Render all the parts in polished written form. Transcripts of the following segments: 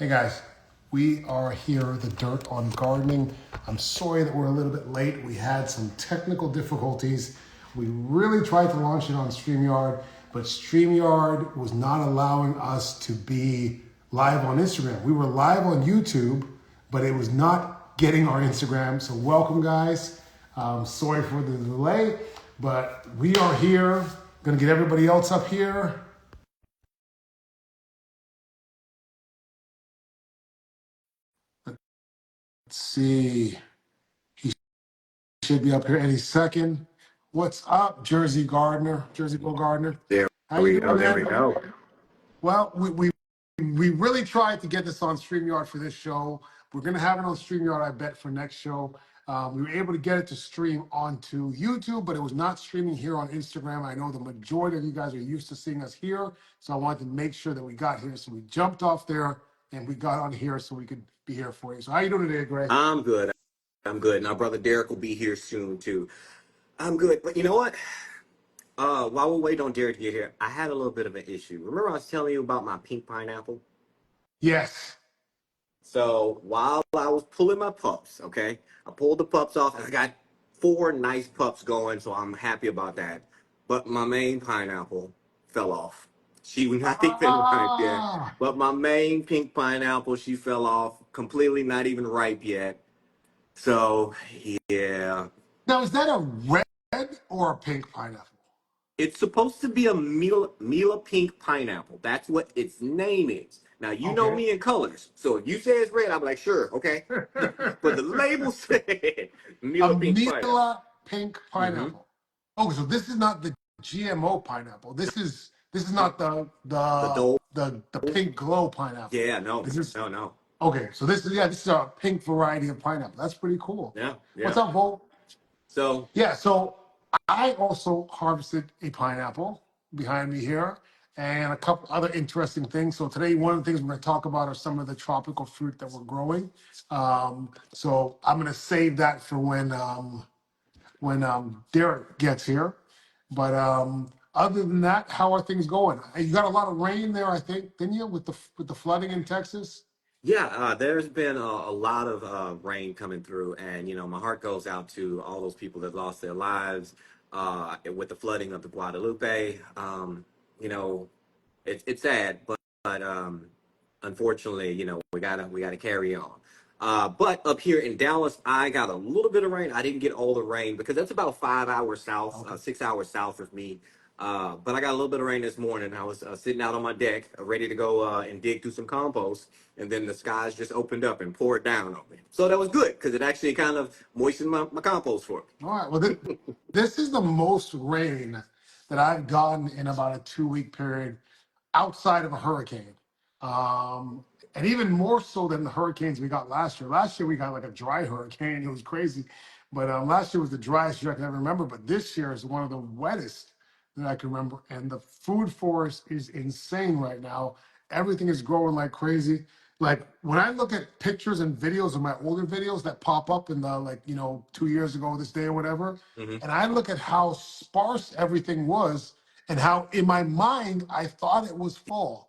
Hey guys, we are here, the Dirt on Gardening. I'm sorry that we're a little bit late. We had some technical difficulties. We really tried to launch it on StreamYard, but StreamYard was not allowing us to be live on Instagram. We were live on YouTube, but it was not getting our Instagram. So welcome guys. Sorry for the delay, but we are here. Gonna get everybody else up here. Let's see. He should be up here any second. What's up, Jersey Gardner? Jersey Bill Gardner. There How you we doing, go. There we man? go. Well, we really tried to get this on StreamYard for this show. We're gonna have it on StreamYard, I bet, for next show. We were able to get it to stream onto YouTube, but it was not streaming here on Instagram. I know the majority of you guys are used to seeing us here, so I wanted to make sure that we got here. So we jumped off there and we got on here so we could be here for you. So how you doing today, Gray? I'm good. I'm good. And our brother Derek will be here soon too. I'm good. But you know what? While we're waiting on Derek to get here, I had a little bit of an issue. Remember I was telling you about my pink pineapple? Yes. So while I was pulling my pups, okay, I pulled the pups off and I got 4 nice pups going, so I'm happy about that. But my main pineapple fell off. She was not even ripe yet. Ah. But my main pink pineapple, she fell off, completely not even ripe yet. So yeah, Now, is that a red or a pink pineapple? it's supposed to be a Mila pink pineapple. That's what its name is. Now you know Okay. me in colors, so if you say it's red, I'm like sure, okay. But the label said A Mila pink pineapple. Mila pink Hmm. pineapple. Oh, so this is not the GMO pineapple. This is not the The the Dole. the pink glow pineapple. Yeah, no, This is no. okay. So this is a pink variety of pineapple. That's pretty cool. Yeah, What's yeah. up, Vol? So Yeah, so I also harvested a pineapple behind me here and a couple other interesting things. So today, one of the things we're going to talk about are some of the tropical fruit that we're growing. So I'm going to save that for when Derek gets here. But other than that, how are things going? You got a lot of rain there, I think, didn't you, with the flooding in Texas? yeah, there's been a lot of rain coming through, and my heart goes out to all those people that lost their lives with the flooding of the Guadalupe. You know, it's sad, but unfortunately, we gotta carry on. But up here in Dallas, I got a little bit of rain. I didn't get all the rain because that's about 5 hours south, Okay. 6 hours south of me. But I got a little bit of rain this morning. I was sitting out on my deck, ready to go and dig through some compost, and then the skies just opened up and poured down on me. So that was good because it actually kind of moistened my compost for me. All right. Well, this is the most rain that I've gotten in about a 2 week period outside of a hurricane. Um, and even more so than the hurricanes we got last year. Last year we got like a dry hurricane. It was crazy. But last year was the driest year I can ever remember. But this year is one of the wettest that I can remember. And the food forest is insane right now. Everything is growing like crazy. Like when I look at pictures and videos of my older videos that pop up in the 2 years ago, this day or whatever, Hmm. and I look at how sparse everything was and how in my mind I thought it was fall.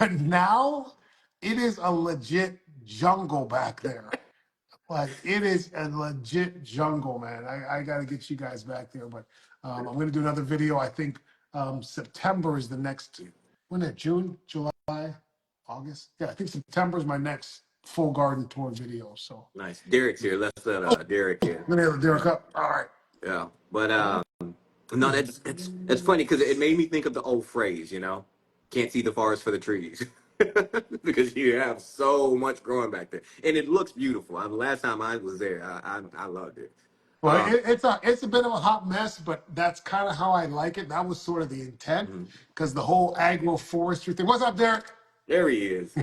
But now it is a legit jungle back there. Like it is a legit jungle, man. I got to get you guys back there. But I'm going to do another video. I think September is the next, when it, June, July, August? Yeah, I think September is my next full garden tour video. So Nice. Derek's here. Let's let Derek I'm in. going to have Derek Yeah, up. All right. yeah. But What no, is it's funny because it made me think of the old phrase, can't see the forest for the trees. Because you have so much growing back there, and it looks beautiful. The last time I was there, I loved it. Well, Um, it's a bit of a hot mess, but that's kind of how I like it. That was sort of the intent, mhm. because the whole agroforestry thing. What's up, Derek? There he is.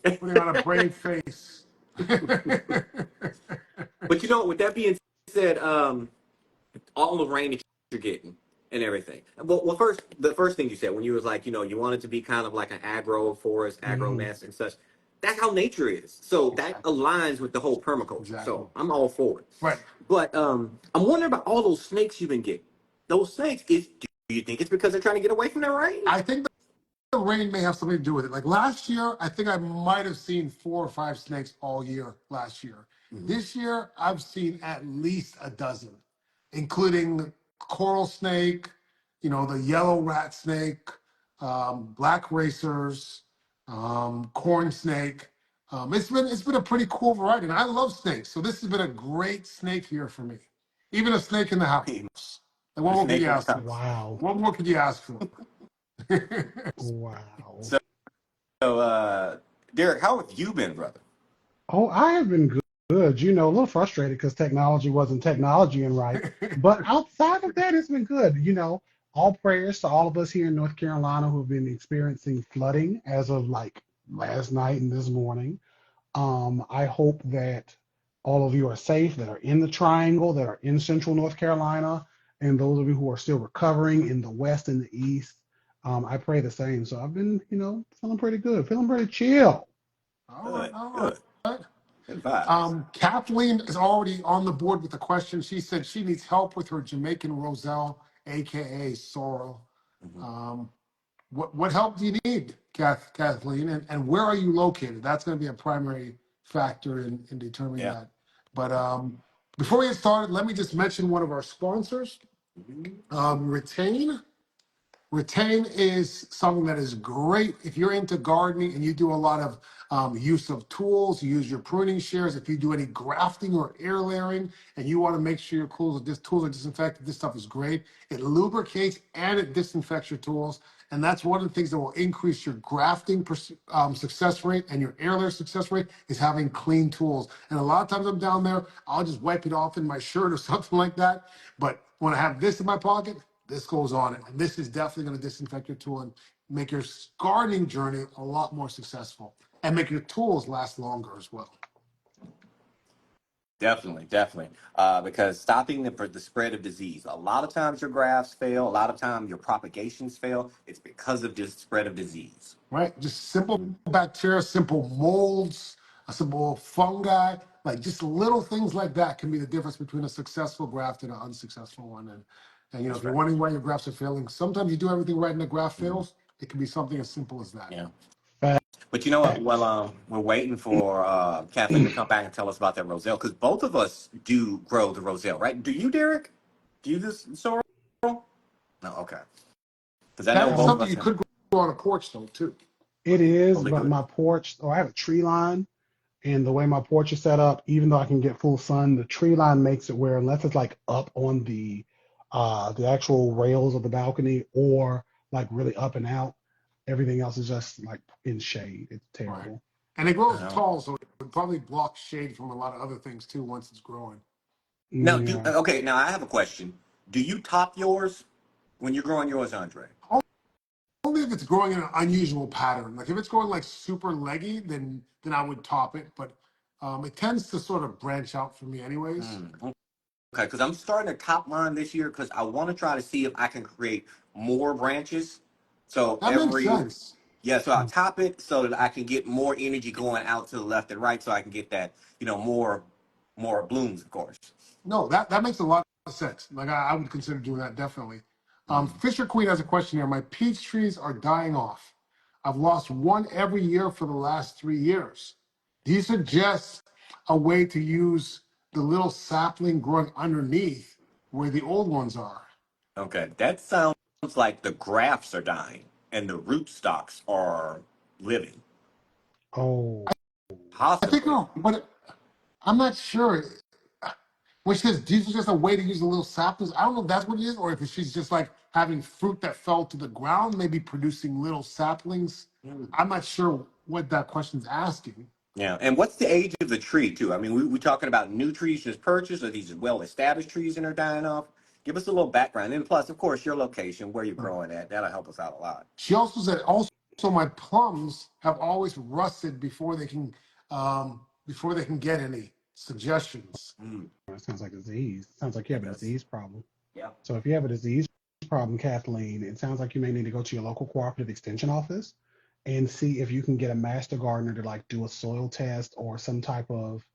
Putting on a brave face. But with that being said, all the rain that you're getting and everything. Well, first, the first thing you said when you was like, you wanted to be kind of like an agro forest, agro Mhm. mess and such. That's how nature is. So that Exactly. aligns with the whole permaculture. Exactly. So I'm all for it. Right. But I'm wondering about all those snakes you've been getting. Those snakes, do you think it's because they're trying to get away from that rain? I think the rain may have something to do with it. Like last year, I think I might have seen 4 or 5 snakes all year last year. This year, I've seen at least a dozen, including coral snake, the yellow rat snake, black racers, corn snake. It's been a pretty cool variety, and I love snakes. So this has been a great snake year for me. Even a snake in the house. Like, what The more could snake you in the ask for? house. Wow. What more could you ask for? Wow. So, Derek, how have you been, brother? Oh, I have been good. A little frustrated because technology wasn't technology and right. But outside of that, it's been good. All prayers to all of us here in North Carolina who've been experiencing flooding as of like last night and this morning. I hope that all of you are safe that are in the triangle, that are in central North Carolina, and those of you who are still recovering in the west and the east. I pray the same. So I've been, feeling pretty good, feeling pretty chill. All right, Good, all good, right. good vibes. Kathleen is already on the board with the question. She said she needs help with her Jamaican Roselle, aka Sorrel. Mhm. Um, what help do you need, Kathleen? And where are you located? That's going to be a primary factor in determining Yeah. that. But before we get started, let me just mention one of our sponsors, Mhm. Retain. Retain is something that is great if you're into gardening and you do a lot of use of tools, you use your pruning shears, if you do any grafting or air layering, and you want to make sure your tools are disinfected, this stuff is great. It lubricates and it disinfects your tools. And that's one of the things that will increase your grafting success rate and your air layer success rate is having clean tools. And a lot of times I'm down there, I'll just wipe it off in my shirt or something like that. But when I have this in my pocket, this goes on it. And this is definitely going to disinfect your tool and make your gardening journey a lot more successful and make your tools last longer as well. Definitely, definitely. Because stopping the spread of disease. A lot of times your grafts fail. A lot of times your propagations fail. It's because of just spread of disease. Right? Just simple Mhm. bacteria, simple molds, a simple fungi, like just little things like that can be the difference between a successful graft and an unsuccessful one. And That's if you're right. wondering why your grafts are failing, sometimes you do everything right and the graft Mhm. fails. It can be something as simple as that. Yeah. But you know what? Well, Facts. we're waiting for Kathleen to come back and tell us about that roselle because both of us do grow the roselle, right? Do you, Derek? Do you this sorrel? No, okay. Because I know That is both of Um, something us you have. could grow on a porch though too. it Oh, is, they but could. my porch, I have a tree line, and the way my porch is set up, even though I can get full sun, the tree line makes it where unless it's like up on the actual rails of the balcony or like really up and out, everything else is just like in shade. It's Right. terrible. And it grows Uh, tall, so it would probably block shade from a lot of other things too once it's growing. now, do Yeah. okay. Now I have a question. Do you top yours when you're growing yours, Andre? Only if it's growing in an unusual pattern. Like if it's growing like super leggy, then I would top it. But it tends to sort of branch out for me anyways. Hmm. Okay, because I'm starting to top mine this year because I want to try to see if I can create more branches. So That makes sense. so I top it so that I can get more energy going out to the left and right, so I can get that, more blooms, of course. No, that makes a lot of sense. Like I would consider doing that definitely. Mm. Fisher Queen has a question here. My peach trees are dying off. I've lost one every year for the last 3 years. Do you suggest a way to use the little sapling growing underneath where the old ones are? Okay, that sounds like the grafts are dying and the root stocks are living, Oh, I think possibly. no, but I'm not sure. Which is, do you suggest a way to use the little saplings? I don't know if that's what it is, or if she's just like having fruit that fell to the ground, maybe producing little saplings. Mm. I'm not sure what that question's asking. Yeah, and what's the age of the tree too? I mean, we talking about new trees just purchased, or these well-established trees and are dying off? Give us a little background, and plus, of course, your location, where you're growing at. That'll help us out a lot. She also said, also my plums have always rusted before they can get any suggestions. Mm, that sounds like a disease. Sounds like you it have a does. disease problem. Yeah. So if you have a disease problem, Kathleen, it sounds like you may need to go to your local cooperative extension office and see if you can get a master gardener to like do a soil test or some type of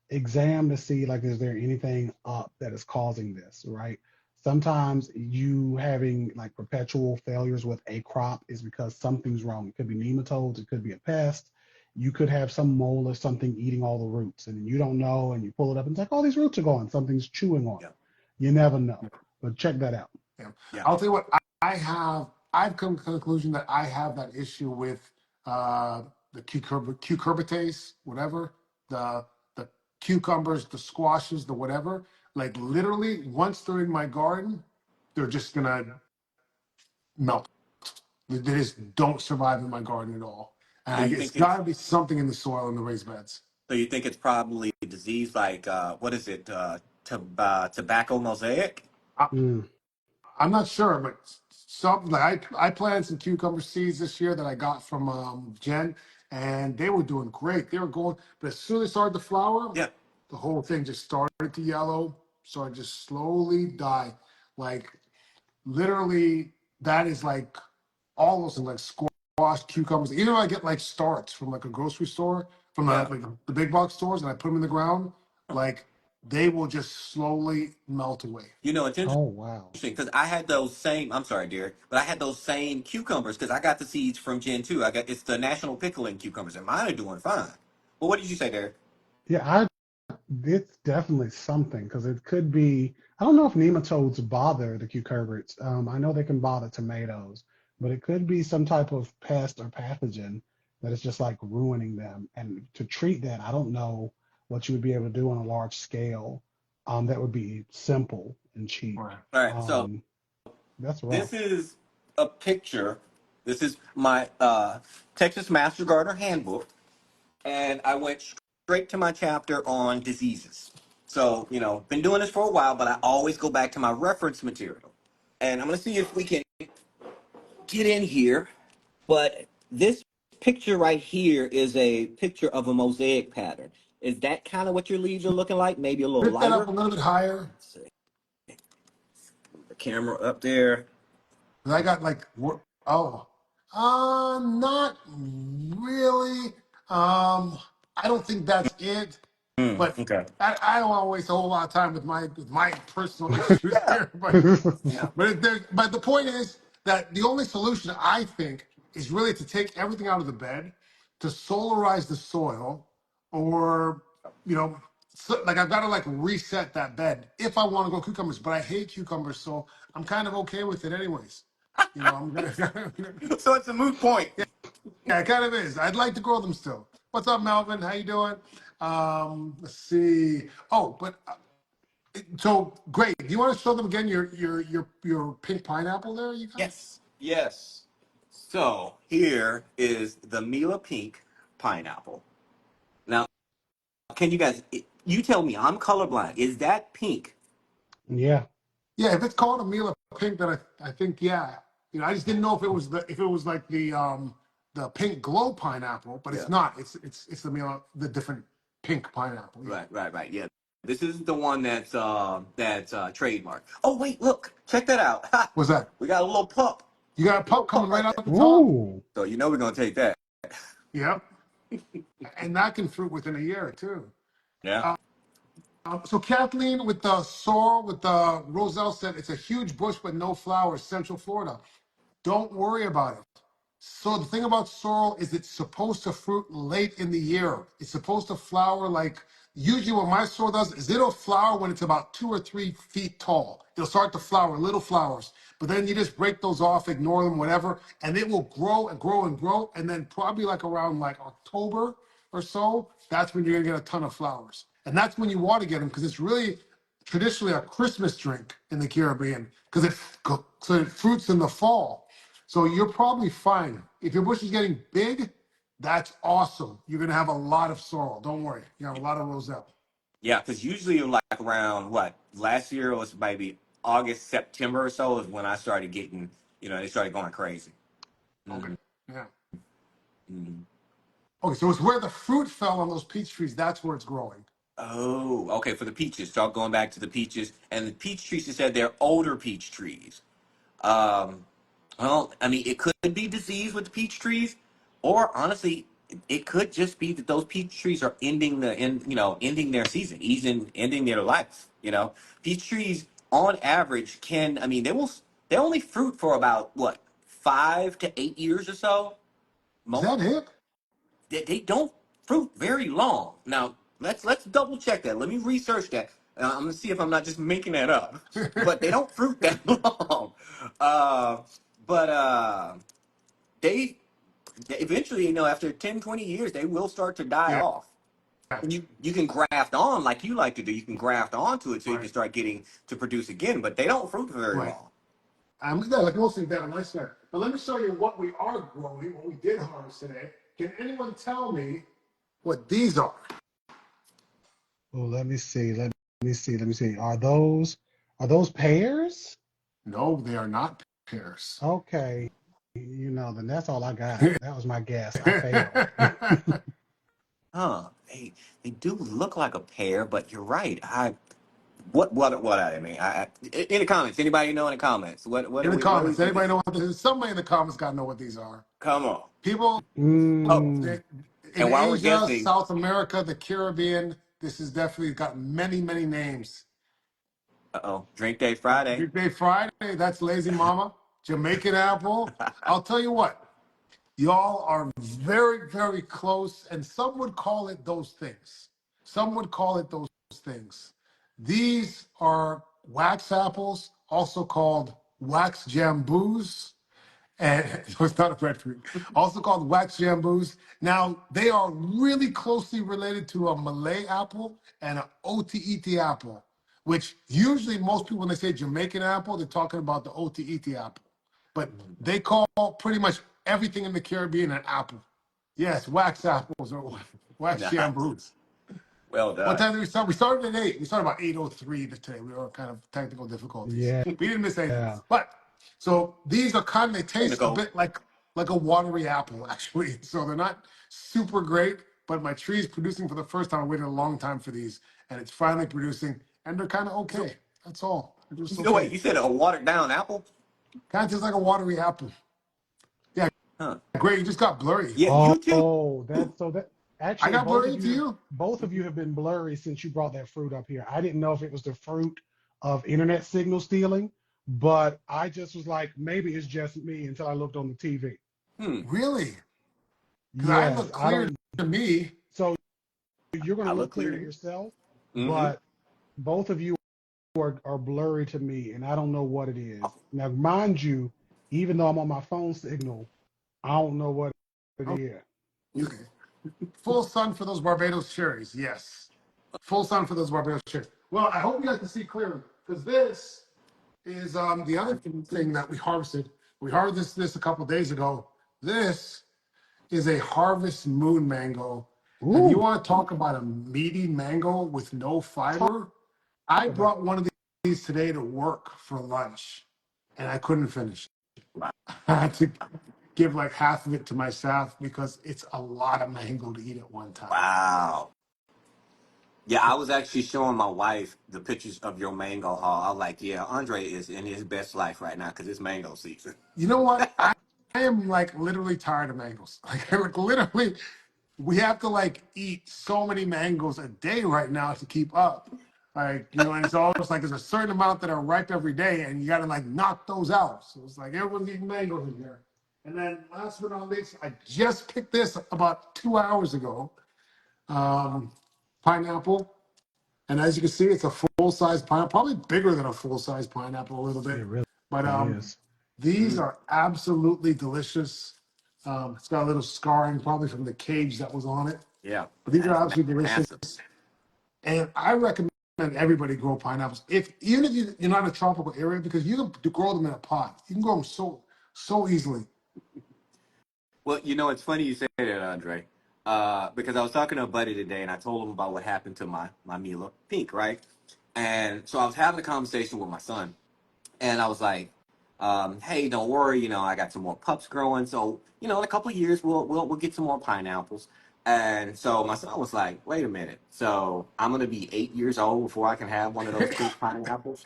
exam to see like is there anything up that is causing this, right? Sometimes you having like perpetual failures with a crop is because something's wrong. It could be nematodes, it could be a pest. You could have some mole or something eating all the roots, and you don't know, and you pull it up and it's like, oh, these roots are gone. Something's chewing on Yeah. them. You never know. But check that out. Yeah. Yeah. I'll tell you what, I have, I've come to the conclusion that I have that issue with the cucurbitaceae, whatever, the cucumbers, the squashes, the whatever. Like literally, once they're in my garden, they're just gonna melt. They just don't survive in my garden at all. So And you it's think got it's to be something in the soil in the raised beds. so you think it's probably a disease like what is it? Tobacco mosaic? Mm, I'm not sure, but some like I planted some cucumber seeds this year that I got from Jen, and they were doing great. They were going, but as soon as they started to flower, Yeah. the whole thing just started to yellow, started just slowly die. Like literally, that is like all those things, like squash, cucumbers. Even if I get like starts from like a grocery store, from Yeah. the big box stores, and I put them in the ground, like they will just slowly melt away. You know, it's oh wow. interesting because I had those same. I'm sorry, Derek, but I had those same cucumbers because I got the seeds from Gen 2. I got it's the national pickling cucumbers, and mine are doing fine. But what did you say, Derek? Yeah, it's definitely something because it could be. I don't know if nematodes bother the cucurbits. I know they can bother tomatoes, but it could be some type of pest or pathogen that is just like ruining them. And to treat that, I don't know what you would be able to do on a large scale. That would be simple and cheap. Right. All right, so Um, that's rough. this is a picture. This is my Texas Master Gardener Handbook, and I went straight to my chapter on diseases. So, been doing this for a while, but I always go back to my reference material. And I'm going to see if we can get in here. But this picture right here is a picture of a mosaic pattern. Is that kind of what your leaves are looking like? Maybe a little Lift that up lighter? a little bit higher. Let's see. The camera up there. 'Cause I got like, oh, not really. I don't think that's it. But Okay. I don't want to waste a whole lot of time with my personal issues Yeah. here. Yeah. But the point is that the only solution I think is really to take everything out of the bed, to solarize the soil, or like I've got to like reset that bed if I want to grow cucumbers. But I hate cucumbers, so I'm kind of okay with it anyways. I'm gonna. So it's a moot point. Yeah, it kind of is. I'd like to grow them still. What's up, Melvin? How you doing? Let's see. Oh, but so great. Do you want to show them again your pink pineapple there? You got? Yes. Yes. So here is the Mila Pink pineapple. Now, can you guys, you tell me, I'm colorblind. Is that pink? Yeah. Yeah, if it's called a Mila pink, then I think yeah. I just didn't know if it was like the pink glow pineapple, but it's Yeah. not. It's the different pink pineapple. Yeah. Right. Yeah. This is the one that's trademarked. Oh wait, look, check that out. Ha! What's that? We got a little pup. You got a Little pup pup coming right right out there. the top. Ooh. So we're gonna take that. Yep. And that can fruit within a year too. Yeah. So Kathleen with the sorrel with the Roselle said it's a huge bush but no flowers, Central Florida. Don't worry about it. So the thing about sorrel is it's supposed to fruit late in the year. It's supposed to flower like usually what my sorrel does is it'll flower when it's about 2 or 3 feet tall. It'll start to flower little flowers, but then you just break those off, ignore them, whatever, and it will grow and grow and grow, and then probably like around like October or so, that's when you're gonna get a ton of flowers, and that's when you want to get them because it's really traditionally a Christmas drink in the Caribbean because it fruits in the fall. So you're probably fine. If your bush is getting big, that's awesome. You're gonna have a lot of sorrel. Don't worry. You have a lot of roselle. Yeah, because usually like around what last year it was maybe August, September or so is when I started getting, they started going crazy. Okay. Hmm. Yeah. Hmm. Okay, so it's where the fruit fell on those peach trees. That's where it's growing. Oh, okay, for the peaches. So going back to the peaches, and the peach trees, you said they're older peach trees. Um, well, I mean, it could be disease with the peach trees, or honestly, it could just be that those peach trees are ending their season, ending their life. Peach trees on average, they only fruit for about what 5 to 8 years or so. Is Most that it? they don't fruit very long. Now let's double check that. Let me research that. I'm gonna see if I'm not just making that up. But they don't fruit that long. Uh, but they eventually, after 10, 20 years, they will start to die Yeah. off. And you can graft on like you like to do. You can graft onto it so you can Right. start getting to produce again. But they don't fruit for very Right. long. Yeah, like mostly that on my side. But let me show you what we are growing, what we did harvest today. Can anyone tell me what these are? Oh, let me see. Let me see. Are those pears? No, they are not pears. Okay. Then that's all I got. That was my guess. I failed. Huh? They do look like a pear, but you're right. What I mean? In the comments. Anybody know in the comments? What In do the we comments, think anybody this is? know what this is? Somebody in the comments got to know what these are. Come on. People Oh, Mm, in and while we're Asia, guessing, South America, the Caribbean, this has definitely got many, many names. Drink Day Friday. Big Day Friday, that's Lazy Mama. Jamaican apple. I'll tell you what, y'all are very, very close, and some would call it those things. Some would call it those things. These are wax apples, also called wax jambus. And so it's not a breadfruit, also called wax jambus. Now, they are really closely related to a Malay apple and an OTET apple, which usually most people, when they say Jamaican apple, they're talking about the OTET apple. But they call pretty much everything in the Caribbean an apple. Yes, wax apples or wax Nah, jambus. well What done. time did we start? We started at 8. We started about 8:03 today. We were kind of technical difficulties. yeah. We didn't miss anything. But so these are kind of, they Hey, taste a Nicole. bit like a watery apple, actually. So they're not super great, but my tree is producing for the first time. I waited a long time for these, and it's finally producing, and they're kind of So, okay. That's all. They're just wait, okay. you said a watered down apple? Kind of tastes like a watery apple. Yeah, Huh? great. You just got blurry. Yeah, you too. Oh, that's so that I actually got blurry to you? both of you have been blurry since you brought that fruit up here. I didn't know if it was the fruit of internet signal stealing, but I just was like, maybe it's just me until I looked on the TV. Hmm. Really? Because I Yes, look I clear don't. to me. So you're going I to look look clear clear to to you. yourself, Mm-hmm. but both of you are blurry to me, and I don't know what it is. Now, mind you, even though I'm on my phone signal, I don't know what it is. Okay. Full sun for those Barbados cherries. Yes. Full sun for those Barbados cherries. Well, I hope you guys can see clearly because this is the other thing that we harvested. We harvested this a couple days ago. This is a harvest moon mango. And you Ooh, want to talk about a meaty mango with no talk fiber? I about. brought one of these today to work for lunch and I couldn't finish. I had to give like half of it to my staff because it's a lot of mango to eat at one time. Wow. Yeah, I was actually showing my wife the pictures of your mango haul. I was like, yeah, Andre is in his best life right now because it's mango season. You know what? I am like literally tired of mangoes. Like literally, we have to like eat so many mangoes a day right now to keep up. And it's almost like there's a certain amount that are ripe every day, and you got to like knock those out. So it's like everyone's eating mangoes in here. And then last but not least, I just picked this about 2 hours ago. Um, Pineapple. And as you can see, it's a full-size pineapple, probably bigger than a full-size pineapple a little bit. It really But is. these Mm, are absolutely delicious. It's got a little scarring probably from the cage that was on it. yeah, But these are that's absolutely delicious. massive. And I recommend everybody grow pineapples. Even if you're not in a tropical area, because you can grow them in a pot. You can grow them so easily. Well, it's funny you say that, Andre, because I was talking to a buddy today, and I told him about what happened to my Mila Pink, right? And so I was having a conversation with my son, and I was like, "Hey, don't worry, I got some more pups growing, so in a couple of years we'll get some more pineapples." And so my son was like, "Wait a minute, so I'm gonna be 8 years old before I can have one of those pink pineapples?"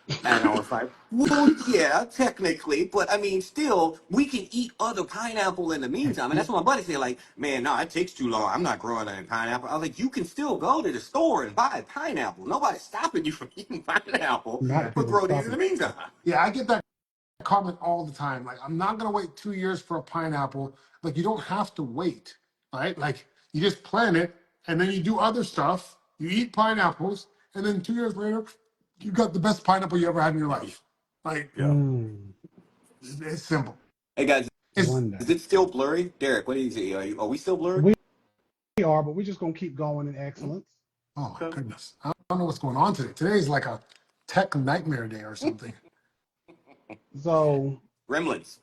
And I was like, well, yeah, technically, but I mean, still, we can eat other pineapple in the meantime. And that's what my buddy said, like, man, no, it takes too long. I'm not growing any pineapple. I was like, you can still go to the store and buy pineapple. Nobody's stopping you from eating pineapple, Not but people grow these in the stopping. meantime. Yeah, I get that comment all the time. Like, I'm not gonna wait 2 years for a pineapple. Like, you don't have to wait, right? Like, you just plant it, and then you do other stuff. You eat pineapples, and then 2 years later, you got the best pineapple you ever had in your life. Like, Yeah. it's simple. Hey, guys, It's One is day. it still blurry? Derek, what do you see? Are we still blurry? We are, but we're just gonna keep going in excellence. oh my Okay. goodness. I don't know what's going on today. Today is like a tech nightmare day or something. So Gremlins.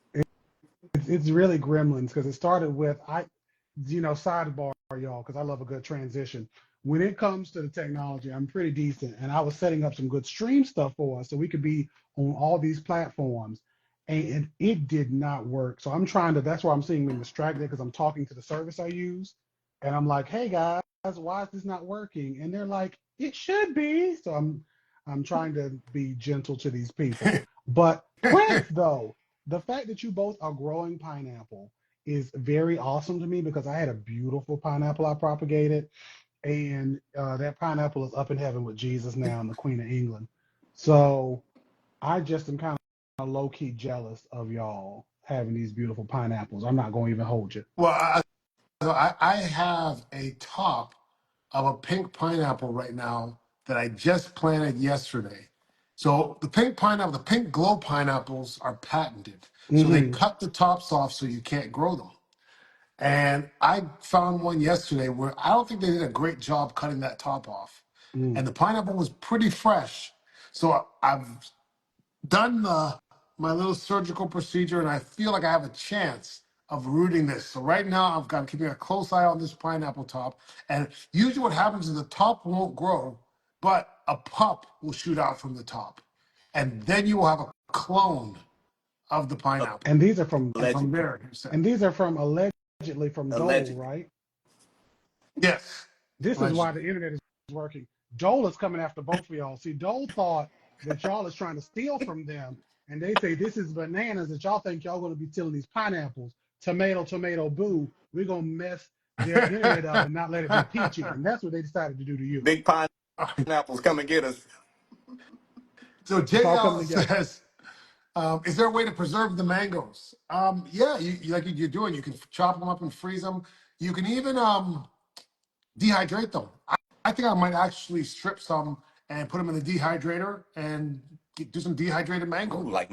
it's really Gremlins because it started with sidebar, y'all, because I love a good transition. When it comes to the technology, I'm pretty decent, and I was setting up some good stream stuff for us so we could be on all these platforms, and it did not work. So I'm trying to. That's why I'm seeing me distracted because I'm talking to the service I use, and I'm like, "Hey guys, why is this not working?" And they're like, "It should be." So I'm trying to be gentle to these people. But Prince, though, the fact that you both are growing pineapple is very awesome to me because I had a beautiful pineapple I propagated, and that pineapple is up in heaven with Jesus now and the Queen of England. So I just am kind of low key jealous of y'all having these beautiful pineapples. I'm not going to even hold you. Well, I have a top of a pink pineapple right now that I just planted yesterday. So the pink pineapple, the pink glow pineapples are patented. So they Mm-hmm. cut the tops off so you can't grow them. And I found one yesterday where I don't think they did a great job cutting that top off. Mm. And the pineapple was pretty fresh. So I've done my little surgical procedure, and I feel like I have a chance of rooting this. So right now, I've got keeping a close eye on this pineapple top. And usually, what happens is the top won't grow, but a pup will shoot out from the top, and then you will have a clone of the pineapple. And these are from And Alleged. from there, you said, and these are from allegedly from Dole, Allegedly. right? yes, This is why allegedly. the internet is working. Dole is coming after both of y'all. See, Dole thought that y'all is trying to steal from them, and they say this is bananas that y'all think y'all going to be stealing these pineapples. Tomato, tomato, boo. We're going to mess their internet up and not let it be peachy. And that's what they decided to do to you. Big pineapples come and get us. So It's all coming JL together. says, is there a way to preserve the mangoes? Yeah, like you're doing. You can chop them up and freeze them. You can even dehydrate them. I think I might actually strip some and put them in the dehydrator and do some dehydrated mango. Ooh, like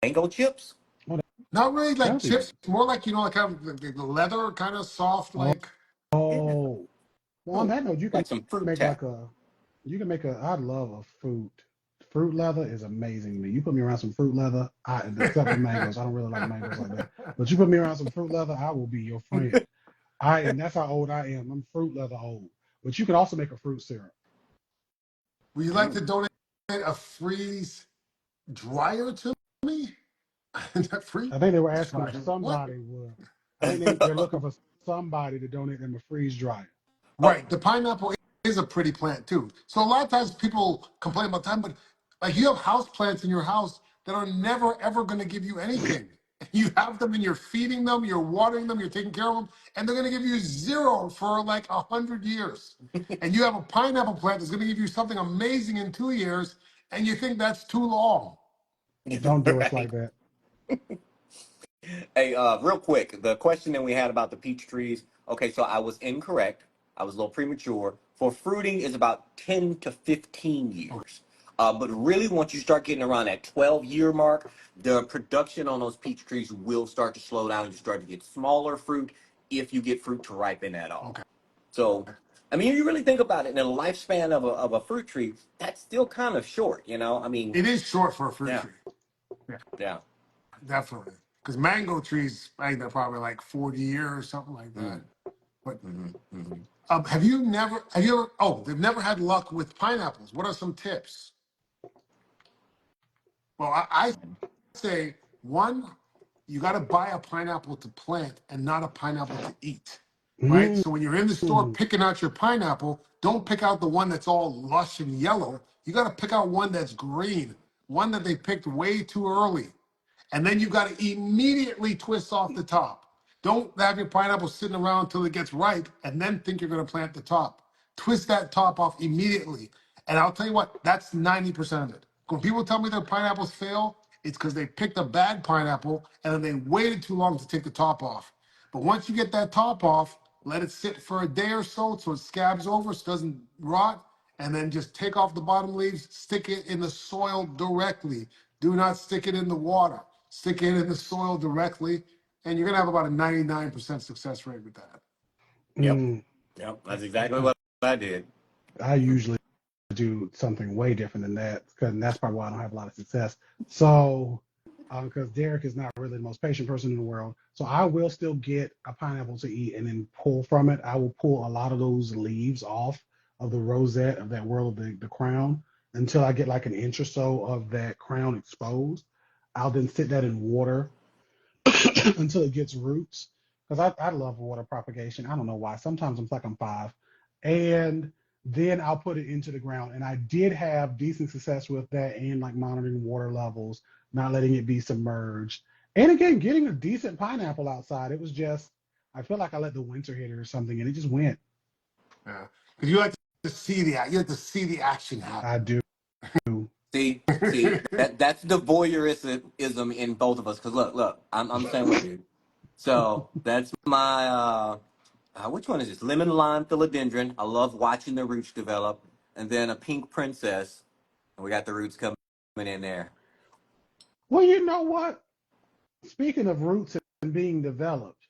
mango chips? Oh, Not really like that'll be chips, nice. more like like kind of the leather, kind of soft, Oh, like. oh. Well, on Ooh, that note, you can like some fruit make tap. like a, you can make a, I love a fruit. Fruit leather is amazing to me. You put me around some fruit leather, except for mangoes. I don't really like mangoes like that. But you put me around some fruit leather, I will be your friend. And that's how old I am. I'm fruit leather old. But you can also make a fruit syrup. Would you like to Ooh. donate a freeze dryer to me? That free I think they were asking if dryer. What? somebody would. I think they're looking for somebody to donate them a freeze dryer. Oh, Right. The pineapple is a pretty plant too. So a lot of times people complain about time, but like you have house plants in your house that are never ever going to give you anything. You have them and you're feeding them, you're watering them, you're taking care of them, and they're going to give you zero for like 100 years. And you have a pineapple plant that's going to give you something amazing in 2 years, and you think that's too long. Don't do us right. like that. Hey, real quick, the question that we had about the peach trees. Okay, so I was incorrect. I was a little premature. For fruiting is about 10 to 15 Okay. years. But really, once you start getting around that 12-year mark, the production on those peach trees will start to slow down. You start to get smaller fruit if you get fruit to ripen at all. Okay. So, I mean, you really think about it in the lifespan of a fruit tree, that's still kind of short, you know? I mean, It is short for a fruit yeah, tree. Yeah, yeah. definitely. Because mango trees, I think they're probably like 40 years or something like that. Mm, But mm-hmm. have you ever, oh, they've never had luck with pineapples. What are some tips? Well, I say one, you got to buy a pineapple to plant and not a pineapple to eat, right? Mm. So when you're in the store picking out your pineapple, don't pick out the one that's all lush and yellow. You got to pick out one that's green. one that they picked way too early. And then you got to immediately twist off the top. Don't have your pineapple sitting around until it gets ripe and then think you're going to plant the top. Twist that top off immediately. And I'll tell you what, that's 90% of it. When people tell me their pineapples fail, it's because they picked a bad pineapple and then they waited too long to take the top off. But once you get that top off, let it sit for a day or so it scabs over, so it doesn't rot, and then just take off the bottom leaves, stick it in the soil directly. Do not stick it in the water. Stick it in the soil directly, and you're gonna have about a 99% success rate with that. Yep. Mm, Yep. That's exactly what I did. I usually do something way different than that, because that's probably why I don't have a lot of success. So, because Derek is not really the most patient person in the world, so I will still get a pineapple to eat and then pull from it. I will pull a lot of those leaves off of the rosette of that whorl of the crown until I get like an inch or so of that crown exposed. I'll then sit that in water until it gets roots. Because I love water propagation. I don't know why. Sometimes I'm like I'm five. And then I'll put it into the ground. And I did have decent success with that and like monitoring water levels, not letting it be submerged. And again, getting a decent pineapple outside. It was just, I feel like I let the winter hit it or something and it just went. Yeah, because you like to see the action happen. I do. See, that's the voyeurism in both of us. Cause look, I'm the same way, dude. So that's my which one is this? Lemon lime philodendron. I love watching the roots develop, and then a pink princess, and we got the roots coming in there. Well, you know what? Speaking of roots and being developed,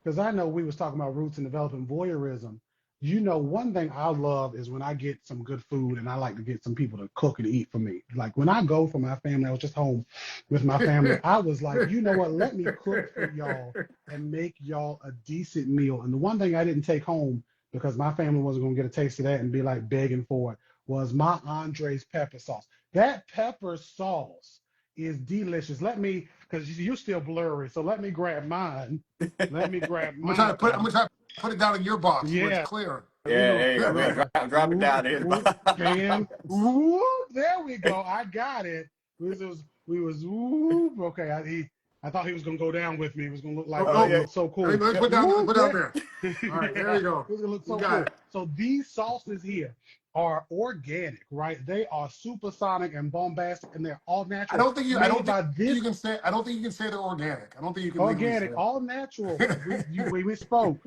because I know we was talking about roots and developing voyeurism. You know, one thing I love is when I get some good food and I like to get some people to cook and eat for me. Like when I go for my family, I was just home with my family. I was like, you know what? Let me cook for y'all and make y'all a decent meal. And the one thing I didn't take home because my family wasn't going to get a taste of that and be like begging for it was my Andre's pepper sauce. That pepper sauce is delicious. Let me, because you're still blurry, so let me grab mine. Let me grab I'm gonna try mine. to put it down in your box where it's Yeah, clear. you Yeah, know, there you go. look. Drop it Whoop, down in. whoop, and whoop, there we go. I got it. We was whoop. Okay, I thought he was gonna go down with me. It was gonna look like Oh, it was Oh gonna yeah. look so let cool. me put down. Whoop Put down there. there. All right, there Yeah, you it go. was gonna look We so got cool. it. So these sauces here are organic, right? They are supersonic and bombastic, and they're all natural, I made don't think by this you can say. I don't think you can say they're organic. I don't think you can legally say organic, all natural. We spoke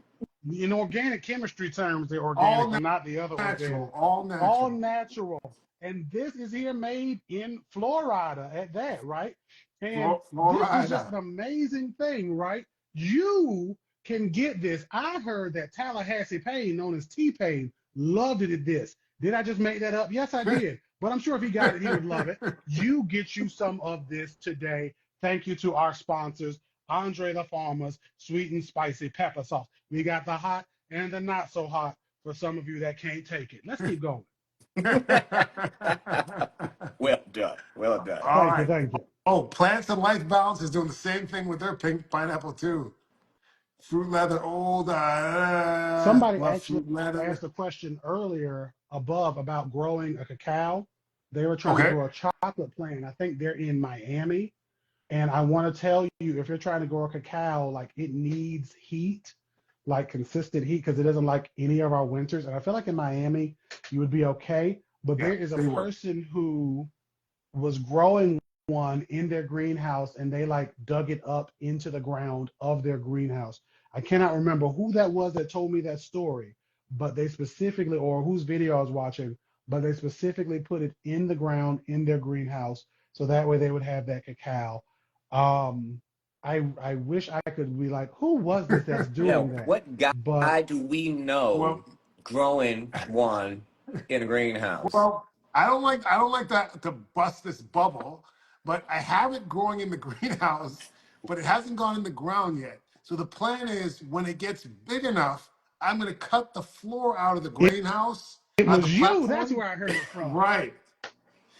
in organic chemistry terms. They're organic, all but not the other natural. organic. All All natural. natural, and this is here made in Florida at that, right? And this is just Florida. an amazing thing, right? You can get this. I heard that Tallahassee Payne, known as T-Pain, loved it at this. Did I just make that up? Yes, I did. But I'm sure if he got it, he would love it. You get you some of this today. Thank you to our sponsors, Andrethefarmer's sweet and spicy pepper sauce. We got the hot and the not so hot for some of you that can't take it. Let's keep going. Well done. Well done. All Thank you, right. thank you. Oh, Plants and Life Balance is doing the same thing with their pink pineapple too. Fruit leather, old. Somebody Love actually fruit leather. asked a question earlier above about growing a cacao. They were trying to Okay. grow a chocolate plant. I think they're in Miami. And I want to tell you, if you're trying to grow a cacao, like it needs heat, like consistent heat, because it doesn't like any of our winters. And I feel like in Miami, you would be okay. But Yeah, there is a they would. person who was growing one in their greenhouse and they like dug it up into the ground of their greenhouse. I cannot remember who that was that told me that story, but they specifically, or whose video I was watching, but they specifically put it in the ground in their greenhouse so that way they would have that cacao. Um, I wish I could be like, who was this that's Yeah. doing that? What But guy do we know Well, growing one in a greenhouse? Well, I don't like that to bust this bubble, but I have it growing in the greenhouse, but it hasn't gone in the ground yet. So the plan is when it gets big enough, I'm gonna cut the floor out of the it, greenhouse, it the was you. That's platform. where I heard it from. Right.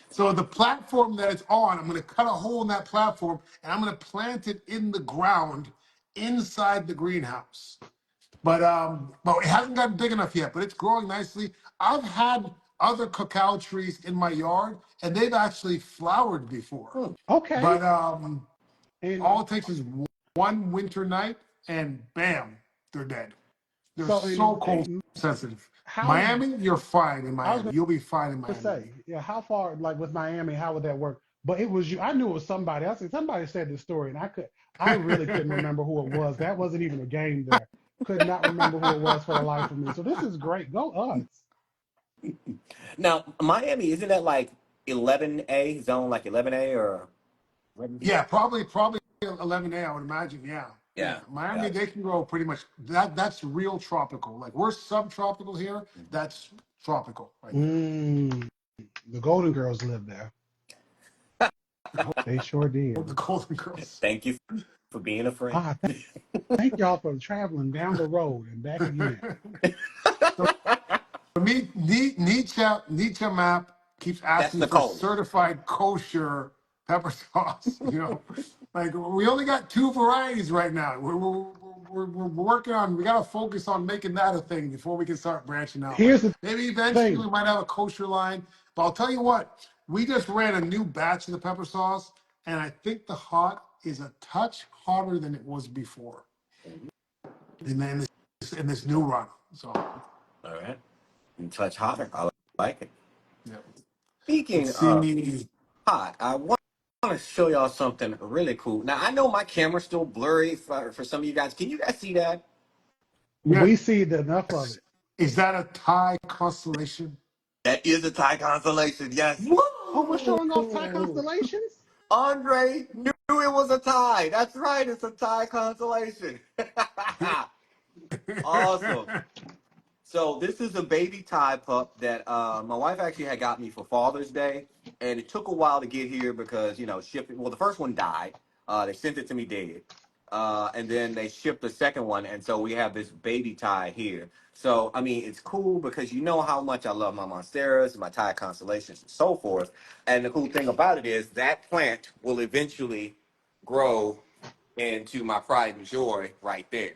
So the platform that it's on, I'm gonna cut a hole in that platform and I'm gonna plant it in the ground inside the greenhouse. But it hasn't gotten big enough yet, but it's growing nicely. I've had other cacao trees in my yard, and they've actually flowered before. Okay. But And all it takes is one winter night, and bam, they're dead. They're so, so cold sensitive. how, Miami, you're fine in I was Miami. You'll be fine in to Miami. say, yeah, how far, like with Miami, how would that work? But it was you. I knew it was somebody. I said somebody said this story, and I really couldn't remember who it was. That wasn't even a game there. Could not remember who it was for the life of me. So this is great. Go us. Now, Miami, isn't that like 11A, zone like 11A or 11B? Yeah, probably 11A, I would imagine. Yeah, yeah. Yeah, Miami, gotcha. they can grow pretty much. That's real tropical. Like we're subtropical here. That's tropical right there. Mm, the Golden Girls live there. They sure did. The Golden Girls. Thank you for being a friend. Ah, thank y'all for traveling down the road and back again. So for me, Nietzsche map keeps That's asking for Nicole. certified kosher pepper sauce. Like we only got two varieties right now. We're working on. We got to focus on making that a thing before we can start branching out. Like Here's the maybe eventually thing. we might have a kosher line. But I'll tell you what, we just ran a new batch of the pepper sauce, and I think the hot is a touch hotter than it was before. And then in this new run. So All right. You touch hotter. I like it. yeah. Speaking Let's of see. hot, I want to show y'all something really cool. Now, I know my camera's still blurry for some of you guys. Can you guys see that? Yeah. We see enough of it. Is that a Thai constellation? That is a Thai constellation. Yes. Oh, we're showing off Thai Whoa! constellations? Andre knew it was a Thai. That's right. It's a Thai constellation. Awesome. So this is a baby Thai pup that my wife actually had got me for Father's Day, and it took a while to get here because shipping. Well, the first one died. They sent it to me dead, and then they shipped the second one, and so we have this baby Thai here. So I mean, it's cool because you know how much I love my monsteras, my Thai constellations, and so forth. And the cool thing about it is that plant will eventually grow into my pride and joy right there.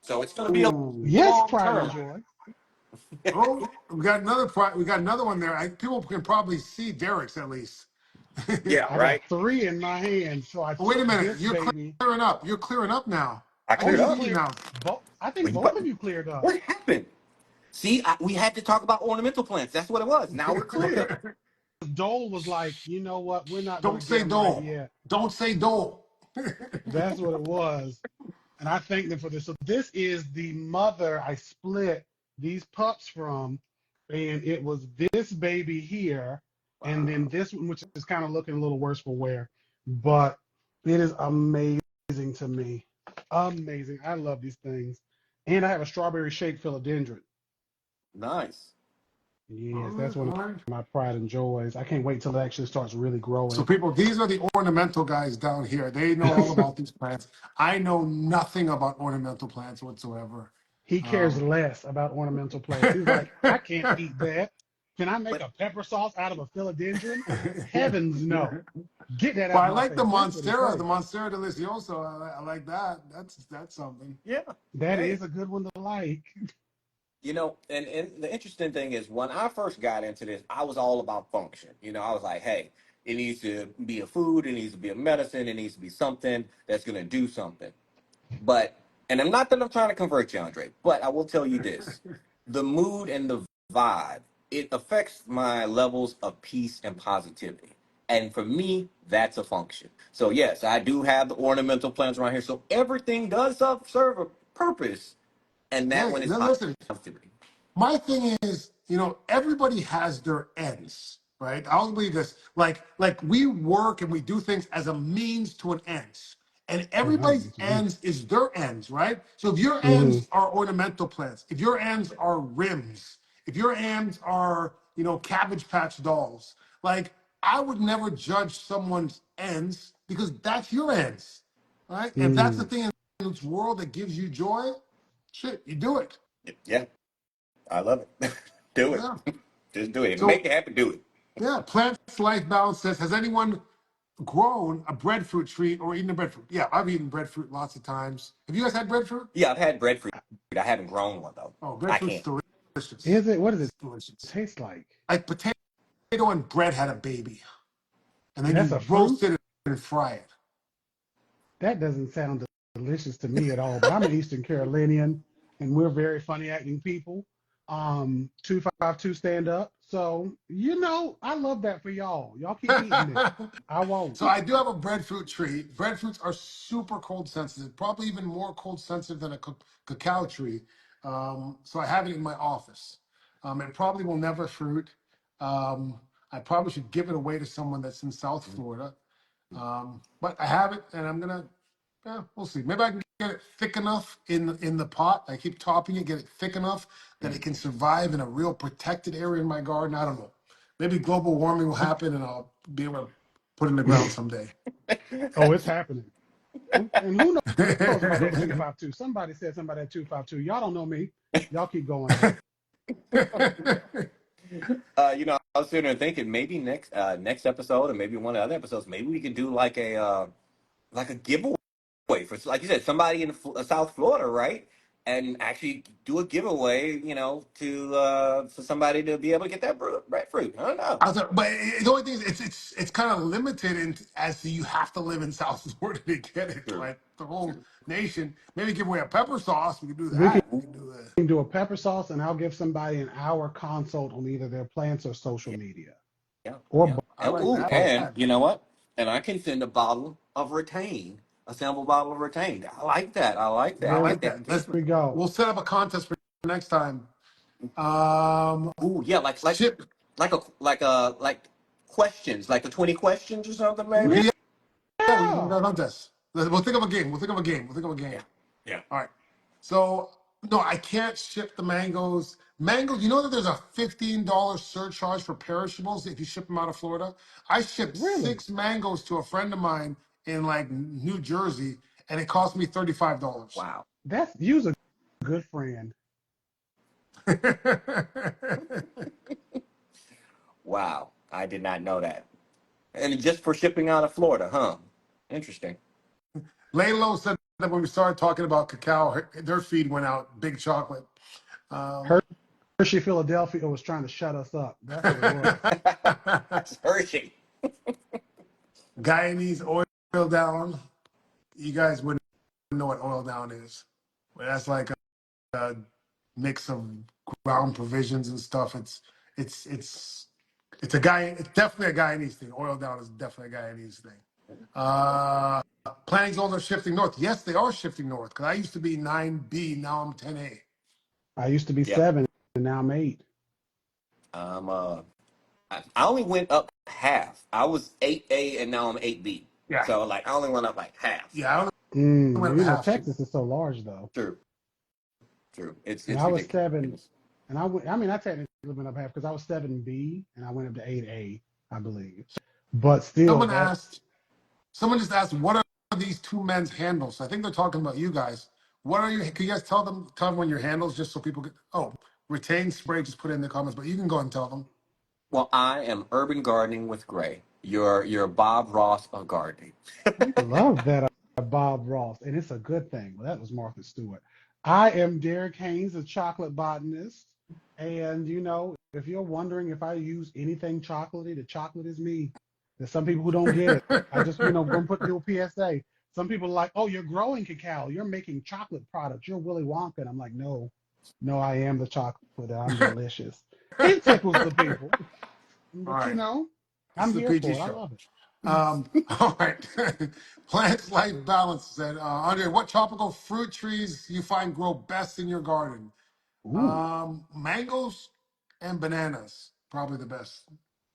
So it's going to be a Ooh. Yes, long pride and term. joy. Oh, we got another one there. People can probably see Derek's at least. Yeah, I got right. three in my hand, so I But wait took a minute, this you're baby. clearing up. You're clearing up now. I Oh, cleared you up. OCD cleared now. both. I think both of you cleared up. What happened? See, we had to talk about ornamental plants. That's what it was. Now we're Because clear. Dole was like, you know what? We're not going Don't to get say them right Dole. yet. Don't say Dole. That's what it was. And I thank them for this. So this is the mother I split these pups from, and it was this baby here, and then Wow. this one, which is kind of looking a little worse for wear, but it is amazing to me. Amazing. I love these things. And I have a strawberry shake philodendron. Nice. All Yes, right, that's one of all right. my pride and joys. I can't wait till it actually starts really So growing. people, these are the ornamental guys down here. They know all about these plants. I know nothing about ornamental plants whatsoever. He cares Um, less about ornamental plants. He's like, I can't eat that. Can I make But a pepper sauce out of a philodendron? Heavens no. Get that But out I my like the face. That's what he Monstera, the say. Monstera delicioso. I like that. That's something. yeah, That hey, is a good one to like. and the interesting thing is when I first got into this, I was all about function. I was like, hey, it needs to be a food, it needs to be a medicine, it needs to be something that's going to do something. But, and I'm not that I'm trying to convert you, Andre, but I will tell you this: the mood and the vibe, it affects my levels of peace and positivity. And for me, that's a function. So yes, I do have the ornamental plants around here. So everything does serve a purpose, and that Yeah, one is listen. positivity. My thing is, everybody has their ends, right? I always believe this. Like we work and we do things as a means to an end. And Oh, I everybody's agree. ends is their ends, right? So if your Mm, ends are ornamental plants, if your ends are rims, if your ends are, cabbage patch dolls, like I would never judge someone's ends because that's your ends, right? If that's the mm. thing in this world that gives you joy, shit, you do it. Yeah, I love it. Do it. Yeah. Just do it. If it make So it happen, do it. yeah, Plants Life Balance says, has anyone grown a breadfruit tree or eaten a breadfruit? Yeah, I've eaten breadfruit lots of times. Have you guys had breadfruit? Yeah, I've had breadfruit. I haven't grown one though. Oh, I breadfruit's can't. delicious. delicious. Is it? What does It's it delicious. taste like? Like potato and bread had a baby, and then That's you a fruit? roast it and fry it. That doesn't sound delicious to me at all. But I'm an Eastern Carolinian, and we're very funny acting people. 252 stand up. So, I love that for y'all. Y'all keep eating it. I won't. So I do have a breadfruit tree. Breadfruits are super cold sensitive, probably even more cold sensitive than a cacao tree. So I have it in my office. It probably will never fruit. I probably should give it away to someone that's in South Florida. But I have it, and I'm gonna. Yeah, we'll see. Maybe I can get it thick enough in the pot. I keep topping it, get it thick enough that it can survive in a real protected area in my garden. I don't know. Maybe global warming will happen, and I'll be able to put it in the ground someday. Oh, it's happening. And who knows about that 252? Somebody said somebody at 252. Y'all don't know me. Y'all keep going though. I was sitting there thinking maybe next episode or maybe one of the other episodes, maybe we can do like a giveaway for, like you said, somebody in South Florida, right? And actually do a giveaway, to for somebody to be able to get that breadfruit. I don't know. But the only thing is, it's kind of limited as to you have to live in South Florida to get it. True. Like the whole nation, maybe give away a pepper sauce. We could do We that. We could do that. can do a pepper sauce, and I'll give somebody an hour consult on either their plants or social media, Yeah, or yeah. I And, like ooh, that. and you know what? And I can send a bottle of Retain, a sample bottle of Retain. I like that. I like that. I there like Get that that. Let's engagement. we go. we'll set up a contest for next time. Ooh, yeah, Ship. like questions, like the 20 questions or something, maybe. Okay, yeah, yeah, we can do Yeah, that contest. We'll think of a game. We'll think of a game. We'll think of a Yeah, game. yeah. All right. So no, I can't ship the mangoes. Mangoes, you know that there's a $15 surcharge for perishables if you ship them out of Florida? I shipped really. 6 mangoes to a friend of mine in like New Jersey, and it cost me $35. Wow, That's you's a good friend. wow. I did not know that. And just for shipping out of Florida, huh? Interesting. Laylo said that when we started talking about cacao, their feed went out, big chocolate. Um, Hershey, Philadelphia was trying to shut us up. That's what it was. That's Hershey. Guyanese oil down. You guys wouldn't know what oil down is. Well, that's like a mix of ground provisions and stuff. It's it's it's a guy. It's definitely a Guyanese thing. Oil down is definitely a Guyanese thing. Uh, Planning zones are shifting north. Yes, they are shifting north. Because I used to be 9B, now I'm 10A. I used to be Yep. 7, and now I'm 8. I'm I only went up half. I was 8A and now I'm 8B. Yeah, So like I only went up like half. yeah. I only went Well, up half too. Texas is so large though, True, true. It's and it's I was 7, ridiculous. and I technically went up half because I was 7B, and I went up to 8A, I believe. But still, Someone that's asked. Someone just asked, "What are these two men's handles?" I think they're talking about you guys. What are you? Can you guys tell them when your handles, just so people get? Oh, retain spray. Just put it in the comments, but you can go and tell them. Well, I am urban gardening with Gray. You're Bob Ross of gardening. love that Bob Ross, and it's a good thing. Well, that was Martha Stewart. I am Derek Haynes, a chocolate botanist, and if you're wondering if I use anything chocolatey, the chocolate is me. There's some people who don't get it. I just, gonna do a PSA. Some people are like, oh, you're growing cacao, you're making chocolate products, you're Willy Wonka. And I'm like, no, no, I am the chocolate. I'm delicious. It tickles the people, All but right, this I'm is a here PG for it. I show. love it. All right. Plants Life Balance said, Andre, what tropical fruit trees you find grow best in your garden? Ooh, Mangoes and bananas, probably the best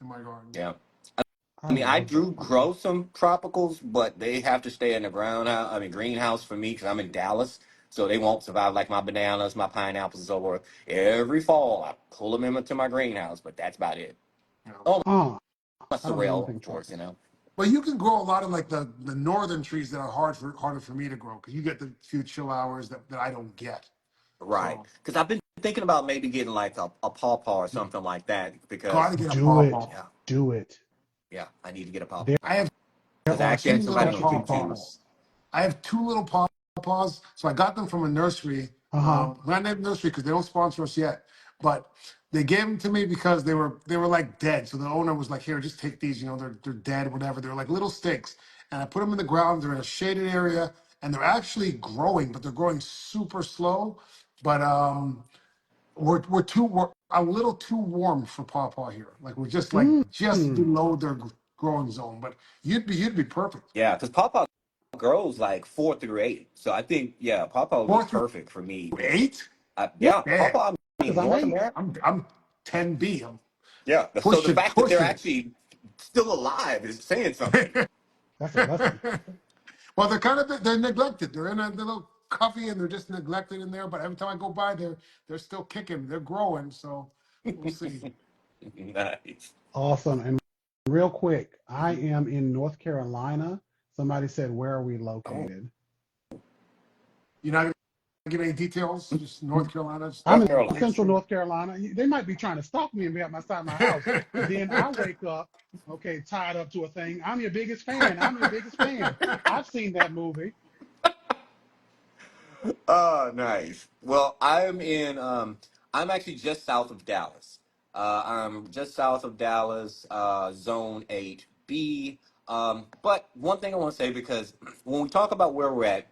in my garden. Yeah. I I mean, I love do bananas. grow some tropicals, but they have to stay in the greenhouse for me because I'm in Dallas. So they won't survive like my bananas, my pineapples, and so forth. Every fall, I pull them into my greenhouse, but that's about it. You know. Oh, Uh, my I don't do sorrel, anything of course. tropical. But you can grow a lot of like the northern trees that are harder for me to grow because you get the few chill hours that I don't get. Right. So Because I've been thinking about maybe getting like a pawpaw or something like that gotta because, get a Do it. pawpaw. yeah, Do it. yeah, I need to get a There I pawpaw. have Because I are actually two had some little somebody on specialty YouTube. pawpaws. pawpaws. I have two little pawpaws. So I got them from a nursery. Uh huh. Not a nursery because they don't sponsor us yet. But they gave them to me because they were like dead. So the owner was like, "Here, just take these. You know, they're dead, whatever. They're like little sticks." And I put them in the ground. They're in a shaded area, and they're actually growing, but they're growing super slow. But we're a little too warm for Pawpaw here. Like we're just like just Mm. below their growing zone. But you'd be perfect. Yeah, because pawpaw grows like 4 through 8. So I think, yeah, pawpaw would be Four through perfect for me. eight. Yeah, Yeah, pawpaw, I Because mean, I'm North eight. America. I'm 10B. I'm Yeah. So the pushing fact that they're pushing it. actually still alive is saying something. That's a blessing. Well, they're neglected. They're in a little covey and they're just neglected in there. But every time I go by, they're still kicking. They're growing. So we'll see. Nice. Awesome. And real quick, I am in North Carolina. Somebody said, where are we Oh, located? You're not gonna give any details. Just North Carolina. Just I'm North in Carolina. Central mainstream. North Carolina. They might be trying to stalk me and be at my side of my house. Then I wake up, okay, tied up to a thing. I'm your biggest fan. I'm your biggest fan. I've seen that movie. Oh, nice. Well, I'm actually just south of Dallas. I'm just south of Dallas, Zone 8B. But one thing I want to say, because when we talk about where we're at,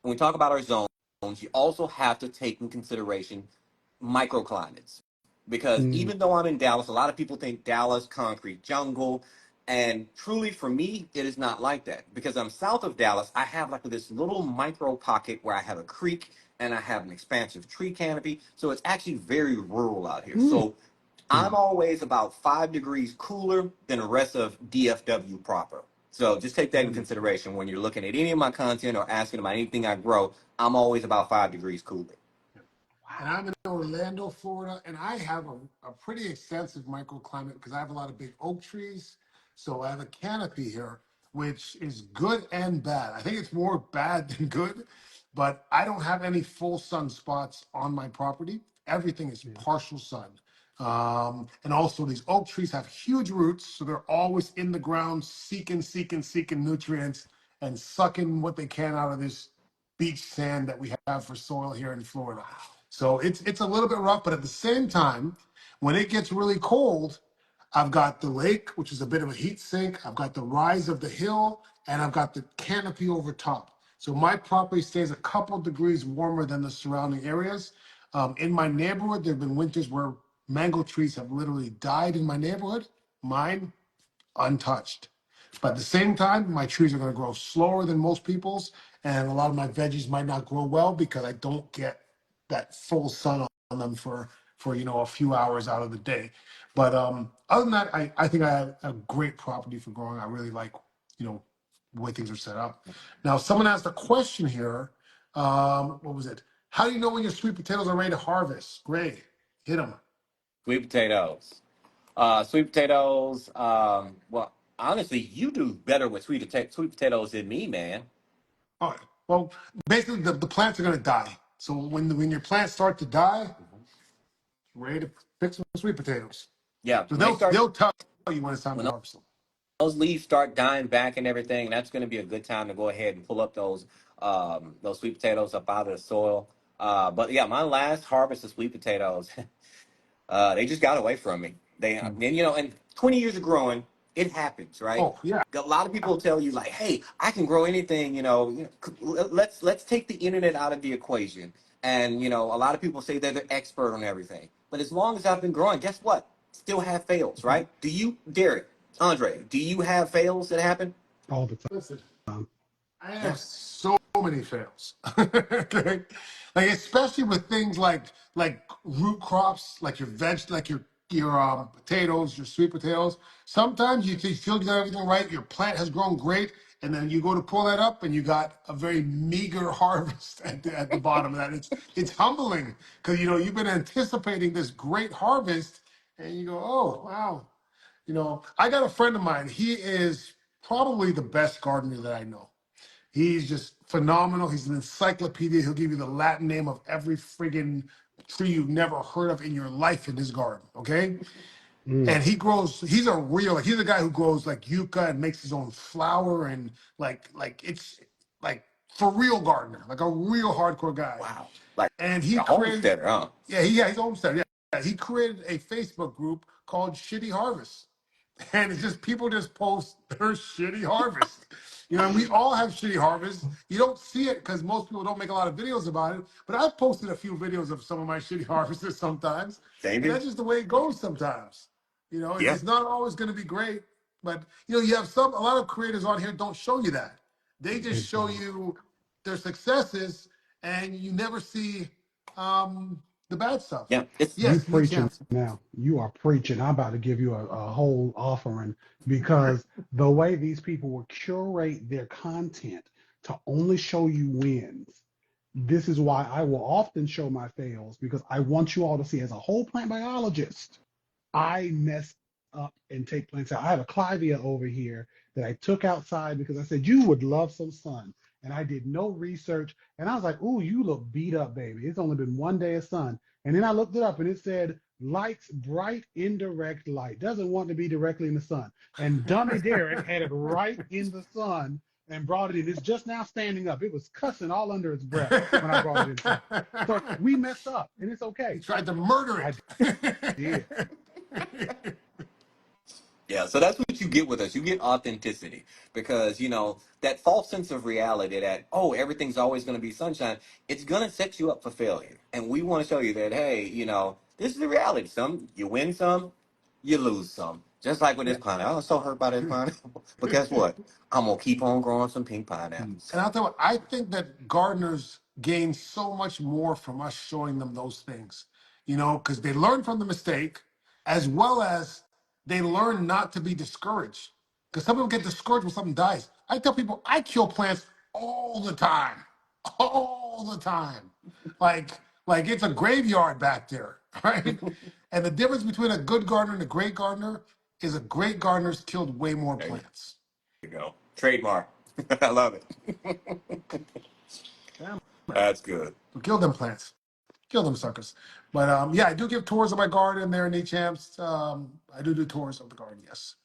when we talk about our zones, you also have to take in consideration microclimates. Because Mm, even though I'm in Dallas, a lot of people think Dallas, concrete jungle. And truly, for me, it is not like that. Because I'm south of Dallas, I have like this little micro pocket where I have a creek and I have an expansive tree canopy. So it's actually very rural out here. mm, So I'm always about 5 degrees cooler than the rest of DFW proper. So just take that in mm. consideration when you're looking at any of my content or asking about anything I grow. I'm always about 5 degrees cooler. And I'm in Orlando, Florida, and I have a pretty extensive microclimate because I have a lot of big oak trees. So I have a canopy here, which is good and bad. I think it's more bad than good, but I don't have any full sun spots on my property. Everything is Yeah. partial sun. And also, these oak trees have huge roots, so they're always in the ground seeking nutrients and sucking what they can out of this beach sand that we have for soil here in Florida. So it's a little bit rough, but at the same time, when it gets really cold, I've got the lake, which is a bit of a heat sink. I've got the rise of the hill, and I've got the canopy over top. So my property stays a couple degrees warmer than the surrounding areas. In my neighborhood, there have been winters where mango trees have literally died in my neighborhood. Mine untouched. But at the same time, my trees are going to grow slower than most people's, and a lot of my veggies might not grow well because I don't get that full sun on them for a few hours out of the day. But other than that, I think I have a great property for growing. I really like the way things are set up. Now, someone asked a question here. What was it? How do you know when your sweet potatoes are ready to harvest? Great, hit them. Sweet potatoes. Sweet potatoes. Well, honestly, you do better with sweet potatoes than me, man. All right. Well, basically, the plants are going to die. So when your plants start to die, ready to pick some sweet potatoes. Yeah, So when they start, they'll tell you when it's time to when harvest them. those leaves start dying back and everything, that's going to be a good time to go ahead and pull up those sweet potatoes up out of the soil. But yeah, my last harvest of sweet potatoes, they just got away from me. And 20 years of growing, it happens, right? Oh yeah. A lot of people tell you like, "Hey, I can grow anything." Let's take the internet out of the equation. And a lot of people say they're the expert on everything. But as long as I've been growing, guess what? Still have fails, right? Do you, Derek, Andre? Do you have fails that happen? All the Listen, time. I Yeah. have so many fails. Okay? Like especially with things like root crops, like your your potatoes, your sweet potatoes. Sometimes you feel you got everything right, your plant has grown great, and then you go to pull that up and you got a very meager harvest at the bottom of that. It's humbling because you've been anticipating this great harvest and you go, oh wow. I got a friend of mine. He is probably the best gardener that I know. He's just phenomenal. He's an encyclopedia. He'll give you the Latin name of every friggin' tree you've never heard of in your life in his garden. Okay. Mm, And he's a guy who grows like yucca and makes his own flour and like it's like for real gardener, like a real hardcore guy. Wow. Like And he a created, homesteader, huh? yeah, he's a homesteader. Yeah. he created a Facebook group called Shitty Harvest. And it's just people just post their shitty harvest. And we all have shitty harvests. You don't see it because most people don't make a lot of videos about it. But I've posted a few videos of some of my shitty harvests sometimes. Same And here. that's just the way it goes sometimes. Yeah. It's not always going to be great. But you have a lot of creators on here don't show you that. They just They show don't. you their successes, and you never see the bad stuff. Yeah. It's You Yes, knee preaching champs. now. You are preaching. I'm about to give you a whole offering because the way these people will curate their content to only show you wins. This is why I will often show my fails because I want you all to see as a whole plant biologist. I mess up and take plants out. I have a clivia over here that I took outside because I said you would love some sun. And I did no research. And I was like, ooh, you look beat up, baby. It's only been one day of sun. And then I looked it up and it said likes bright indirect light. Doesn't want to be directly in the sun. And dummy Derek had it right in the sun and brought it in. It's just now standing up. It was cussing all under its breath when I brought it inside. So we mess up and it's He okay. tried to murder I did. it. Yeah, so that's what you get with us. You get authenticity because, that false sense of reality that, oh, everything's always going to be sunshine, it's going to set you up for failure. And we want to show you that, hey, this is the reality. Some, you win some, you lose some. Just like with this Yeah. pineapple. I was so hurt by this pineapple. But guess what? I'm going to keep on growing some pink pineapples. And I'll tell you what, I think that gardeners gain so much more from us showing them those things, because they learn from the mistake as well as they learn not to be discouraged. Because some people get discouraged when something dies. I tell people I kill plants all the time, all the time. Like, like it's a graveyard back there, right? And the difference between a good gardener and a great gardener is a great gardener's killed way more There plants. you go. Trademark. I love it. Yeah, man. That's good. So kill them plants. Kill them suckers. But yeah, I do give tours of my garden there in the champs. I do tours of the garden. Yes.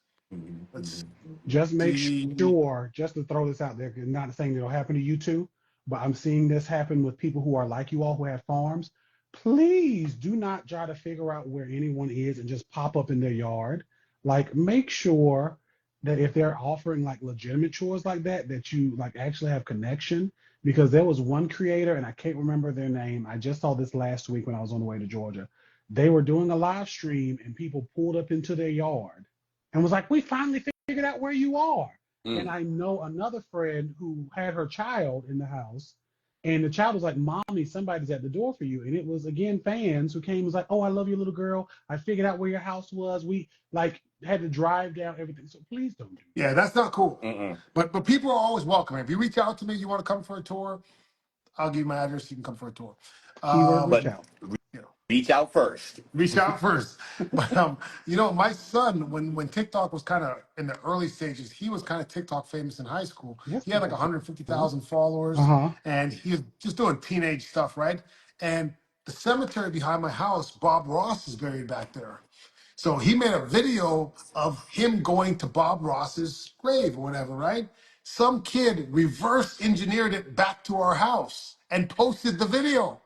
Let's Just make see. sure, just to throw this out there, 'cause not saying it'll happen to you too, but I'm seeing this happen with people who are like you all who have farms. Please do not try to figure out where anyone is and just pop up in their yard. Like, make sure that if they're offering like legitimate chores like that, that you like actually have connection. Because there was one creator, and I can't remember their name. I just saw this last week when I was on the way to Georgia. They were doing a live stream, and people pulled up into their yard and was like, "We finally figured out where you are." And Mm. I know another friend who had her child in the house, and the child was like, "Mommy, somebody's at the door for you." And it was again fans who came and was like, "Oh, I love you, little girl. I figured out where your house was. We like had to drive down everything. So please don't do Yeah, that's not cool. Mm-mm. But people are always welcome. If you reach out to me, you want to come for a tour, I'll give you my address. You can come for a tour. that. Keyword reach But out. You know, reach out first. reach out first. But my son, when TikTok was kind of in the early stages, he was kind of TikTok famous in high school. Yes, He he had like was. Uh 150,000 followers, huh. and he was just doing teenage stuff, right? And the cemetery behind my house, Bob Ross is buried back there. So he made a video of him going to Bob Ross's grave or whatever, right? Some kid reverse engineered it back to our house and posted the video.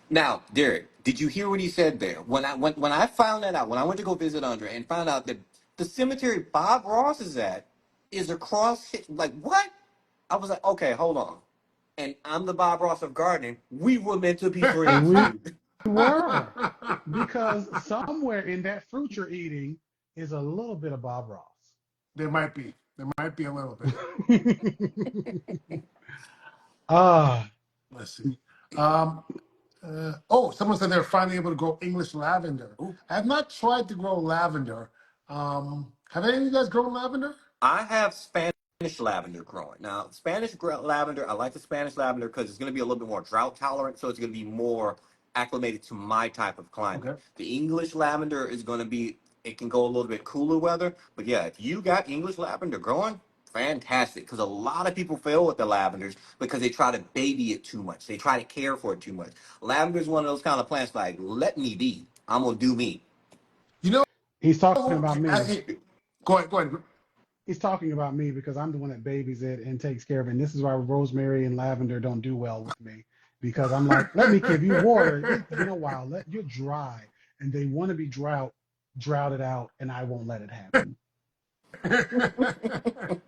Now, Derek, did you hear what he said there? When I found that out, when I went to go visit Andre and found out that the cemetery Bob Ross is at is across, like what? I was like, okay, hold on. And I'm the Bob Ross of gardening. We were meant to be friends, We dude. were, because somewhere in that fruit you're eating is a little bit of Bob Ross. There might be. There might be a little bit. Ah, Let's see. Um, Someone said they're finally able to grow English lavender. Ooh. I have not tried to grow lavender. Have any of you guys grown lavender? I have Spanish lavender growing. Now, lavender, I like the Spanish lavender because it's going to be a little bit more drought tolerant, so it's going to be more acclimated to my type of climate. Okay. The English lavender is going to be, it can go a little bit cooler weather, but yeah, if you got English lavender growing, fantastic, because a lot of people fail with the lavenders because they try to baby it too much. They try to care for it too much. Lavender is one of those kind of plants like, let me be. I'm going to do me. You know, he's talking about me. go ahead, go ahead. He's talking about me because I'm the one that babies it and takes care of it. And this is why rosemary and lavender don't do well with me. because I'm like, let me give you water. It's been a while. You're dry, and they want to be droughted out, and I won't let it happen. Too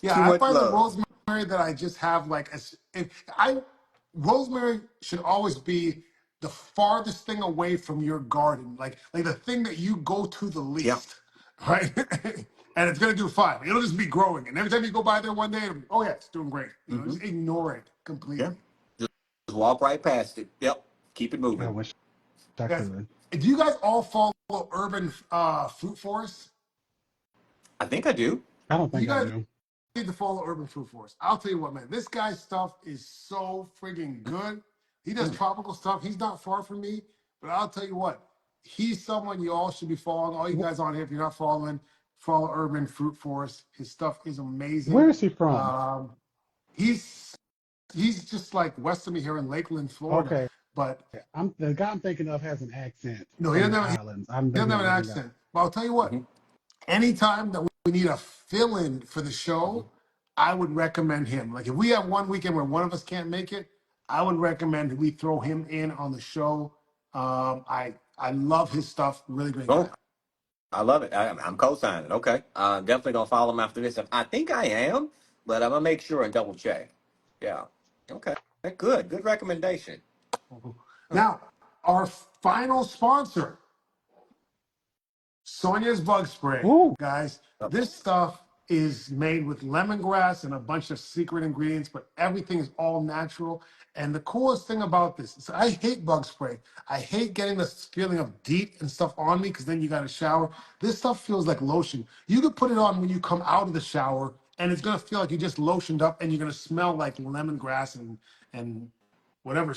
Yeah, I much find the love. rosemary that I just have like if I rosemary should always be the farthest thing away from your garden, like the thing that you go to the Yeah. least, right? And it's gonna do fine. It'll just be growing, and every time you go by there one day, it'll be, oh yeah, it's doing great. You know, Hmm. just ignore it Yeah. completely. Just walk right past it. Yep. Keep it I moving. wish I Yes. could. Do you guys all follow urban fruit forests? I think I do. I don't You think I guys do. need to follow Urban Food Forest. I'll tell you what, man, this guy's stuff is so friggin' good. He does Mm. tropical stuff. He's not far from me, but I'll tell you what, he's someone you all should be following. All you guys on here, if you're not following, follow Urban Fruit Forest. His stuff is Where amazing. is he from? Um, he's he's just like west of me here in Lakeland, Florida. Okay, But the guy I'm thinking of has an accent no, from the islands. I'm he doesn't thinking have of an a different guy. accent. But I'll tell you what, Hmm. anytime that we need a fill-in for the Hmm. show, I would recommend him. Like if we have one weekend where one of us can't make it, I would recommend we throw him in on the show. I love his stuff. Really great guy. Oh, I love it. I'm co-signing. Okay. Definitely gonna follow him after this. I think I am, but I'm gonna make sure and double check. Yeah. Okay. Good. Good recommendation. Now, our final sponsor, Sonia's Bug Spray, Ooh, guys. This stuff is made with lemongrass and a bunch of secret ingredients, but everything is all natural. And the coolest thing about this is I hate bug spray. I hate getting this feeling of DEET and stuff on me because then you got to shower. This stuff feels like lotion. You could put it on when you come out of the shower, and it's gonna feel like you just lotioned up, and you're gonna smell like lemongrass and whatever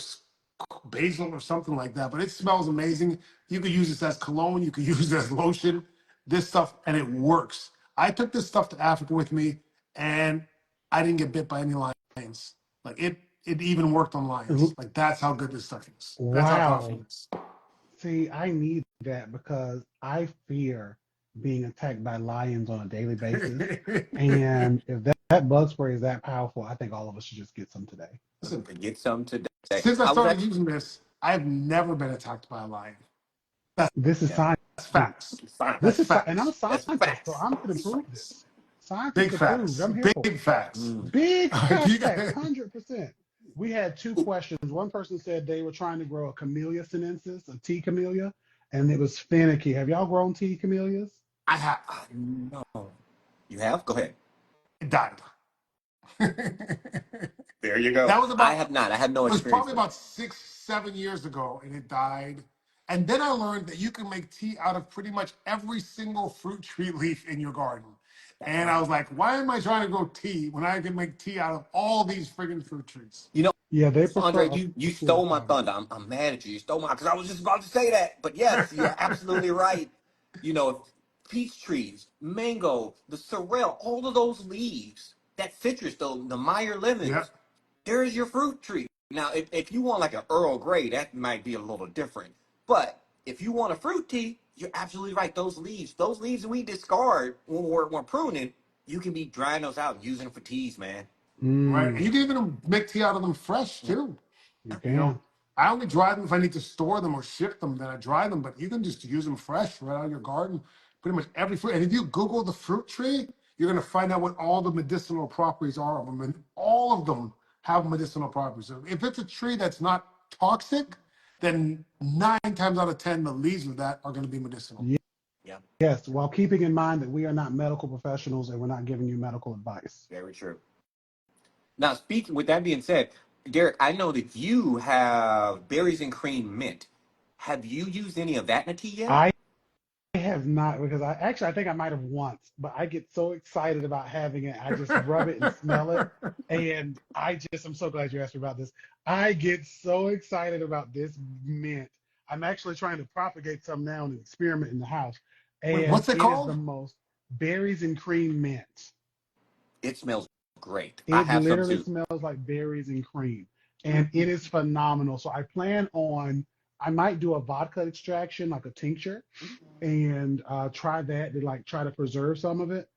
basil or something like that. But it smells amazing. You could use this as cologne. You could use it as lotion. This stuff, and it works. I took this stuff to Africa with me, and I didn't get bit by any lions. Like it even worked on lions. Like that's how good this stuff is. That's how powerful wow. it is. See, I need that because I fear being attacked by lions on a daily basis. And if that bug spray is that powerful, I think all of us should just get some today. Listen, Get some today. since I I was started actually using this, I've never been attacked by a lion. That's, This is yeah. science. that's facts. This That's Facts. is, and I'm a facts. That's scientist, so facts. I'm going to prove this. Scientist Big approved. facts. I'm here for it. Big facts. Mm. Big Do you facts, guys- 100%. We had two questions. One person said they were trying to grow a camellia sinensis, a tea camellia, and it was finicky. Have y'all grown tea camellias? I have. No. You have? Go ahead. It died. There you go. That was I about, have not. I have no it was experience probably with it. about 6, 7 years ago, and it died. And then I learned that you can make tea out of pretty much every single fruit tree leaf in your garden. That's And I right. was like, why am I trying to grow tea when I can make tea out of all these friggin' fruit trees? You know, Yeah, they prefer Andre, a you full stole my powder. thunder. I'm mad at you. You stole my because I was just about to say that. But yes, you're absolutely right. You know, peach trees, mango, the sorrel, all of those leaves, that citrus, the Meyer Yep. lemons, there's your fruit tree. Now, if you want like an Earl Grey, that might be a little different. But if you want a fruit tea, you're absolutely right. Those leaves we discard when we're pruning, you can be drying those out and using them for teas, man. Right. And Mm, you can even make tea out of them fresh Yeah. too. you You know, can. I only dry them if I need to store them or ship them, then I dry them, but you can just use them fresh right out of your garden. Pretty much every fruit. And if you Google the fruit tree, you're going to find out what all the medicinal properties are of them. And all of them have medicinal properties. So if it's a tree that's not toxic, then 9 times out of 10, the leaves of that are going to be medicinal. Ye- Yeah, Yes, while keeping in mind that we are not medical professionals and we're not giving you medical advice. very true. Now, speaking with that being said, Derek, I know that you have berries and cream mint. Have you used any of that in a tea yet? I have not because I think I might have once, but I get so excited about having it. I just rub it and smell it. And I'm so glad you asked me about this. I get so excited about this mint. I'm actually trying to propagate some now and experiment in the house. Wait, And what's it it is the called? most berries and cream mint. It smells great. I It have some literally too. smells like berries and cream, and it is phenomenal. So I plan on, I might do a vodka extraction, like a tincture, and try that to like try to preserve some of it.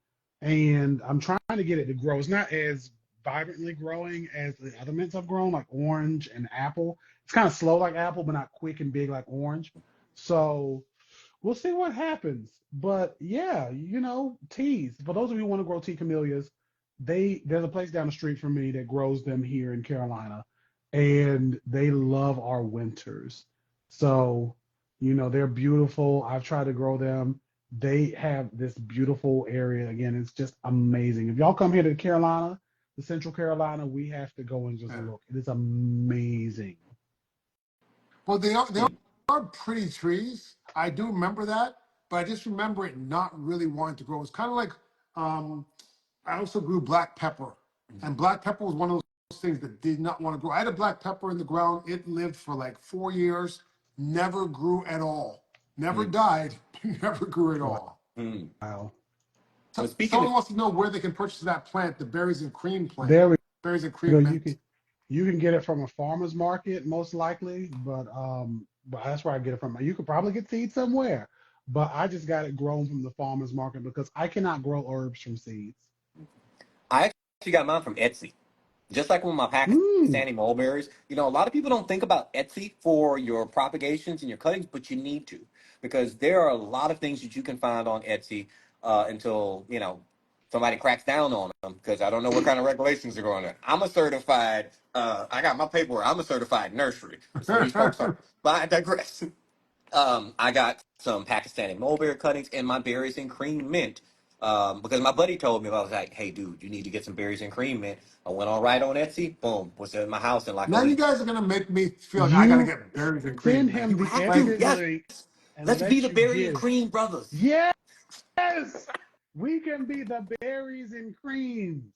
And I'm trying to get it to grow. It's not as vibrantly growing as the other mints have grown, like orange and apple. It's kind of slow like apple, but not quick and big like orange. So we'll see what happens. But yeah, teas. For those of you who want to grow tea camellias, there's a place down the street from me that grows them here in Carolina, and they love our winters. So, they're beautiful. I've tried to grow them. They have this beautiful area. Again, it's just amazing. If y'all come here to Carolina, the Central Carolina, we have to go and just Yeah. look. It is amazing. Well, they are pretty trees. I do remember that, but I just remember it not really wanting to grow. It's kind of like um, I also grew black pepper, and black pepper was one of those things that did not want to grow. I had a black pepper in the ground. It lived for like 4 years, never grew at all. Never Mm. died, never grew at all. Mm. Wow. Well, So, speaking of, someone wants to know where they can purchase that plant, the berries and cream plant. There we Berries and go. cream mint. You can get it from a farmer's market most likely, but that's where I get it from. You could probably get seeds somewhere, but I just got it grown from the farmer's market because I cannot grow herbs from seeds. I actually got mine from Etsy. Just like with my Mm, Pakistani mulberries, a lot of people don't think about Etsy for your propagations and your cuttings, but you need to because there are a lot of things that you can find on Etsy until somebody cracks down on them. Because I don't know what kind of regulations are going on. I'm a certified. I got my paperwork. I'm a certified nursery. Some of these folks are, but I digress. I got some Pakistani mulberry cuttings and my berries and cream mint. Because my buddy told me, I was like, hey, dude, you need to get some berries and cream mint. I went on right on Etsy, boom, was in my house in like a Now you week. guys are gonna make me feel like I gotta you get berries and cream send mint. him You the have Like, to, Etsy yes. link and Let's be let the you berry and get. cream brothers. Yes, we can be the berries and creams.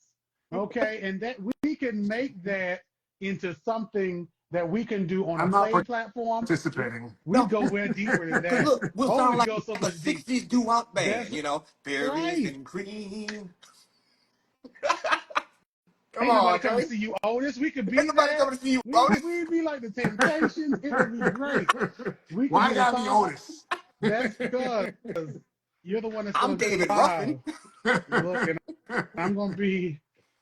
Okay, and that we can make that into something that we can do on a I'm not play platform. participating. We No, go way deeper than because that. look, we'll Oh, sound we like go so a much deeper. 60s doo-wop That's band, berries right. and cream. Come Ain't nobody on, coming to Jay. see you, Otis. We could Ain't be nobody that. coming to see you, We Otis. we'd be like the Temptations. It would be great. We could Why be I the gotta be song. Otis? That's because you're the one that's I'm gonna be David Ruffin. live. Look, and I'm gonna be.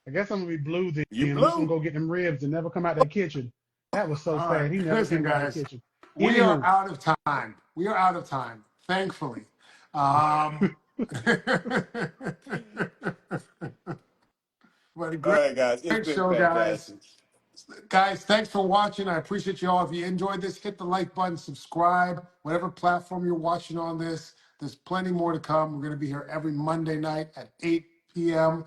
I guess I'm gonna be blue then. You I'm just gonna blue. go get them ribs and never come out that kitchen. That was so All right, sad. He never listen, came out that guys, kitchen. we are Anywho, out of time. We are out of time, thankfully. Um, but a All great, right, guys. It's great been show, guys. fantastic. Guys, thanks for watching. I appreciate you all. If you enjoyed this, hit the like button, subscribe, whatever platform you're watching on this. There's plenty more to come. We're going to be here every Monday night at 8 p.m.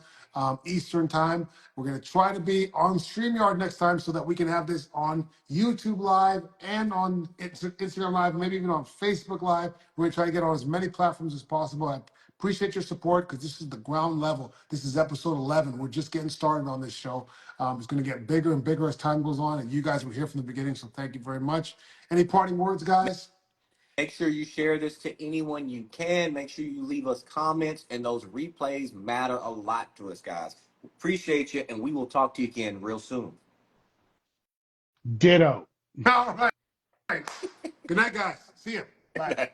Eastern time. We're going to try to be on StreamYard next time so that we can have this on YouTube Live and on Instagram Live, maybe even on Facebook Live. We're going to try to get on as many platforms as possible. I appreciate your support because this is the ground level. This is episode 11. We're just getting started on this show. It's going to get bigger and bigger as time goes on, and you guys were here from the beginning, so thank you very much. Any parting words, guys? Make sure you share this to anyone you can. Make sure you leave us comments, and those replays matter a lot to us, guys. Appreciate you, and we will talk to you again real soon. ditto. All right. Good night, guys. See you. Bye.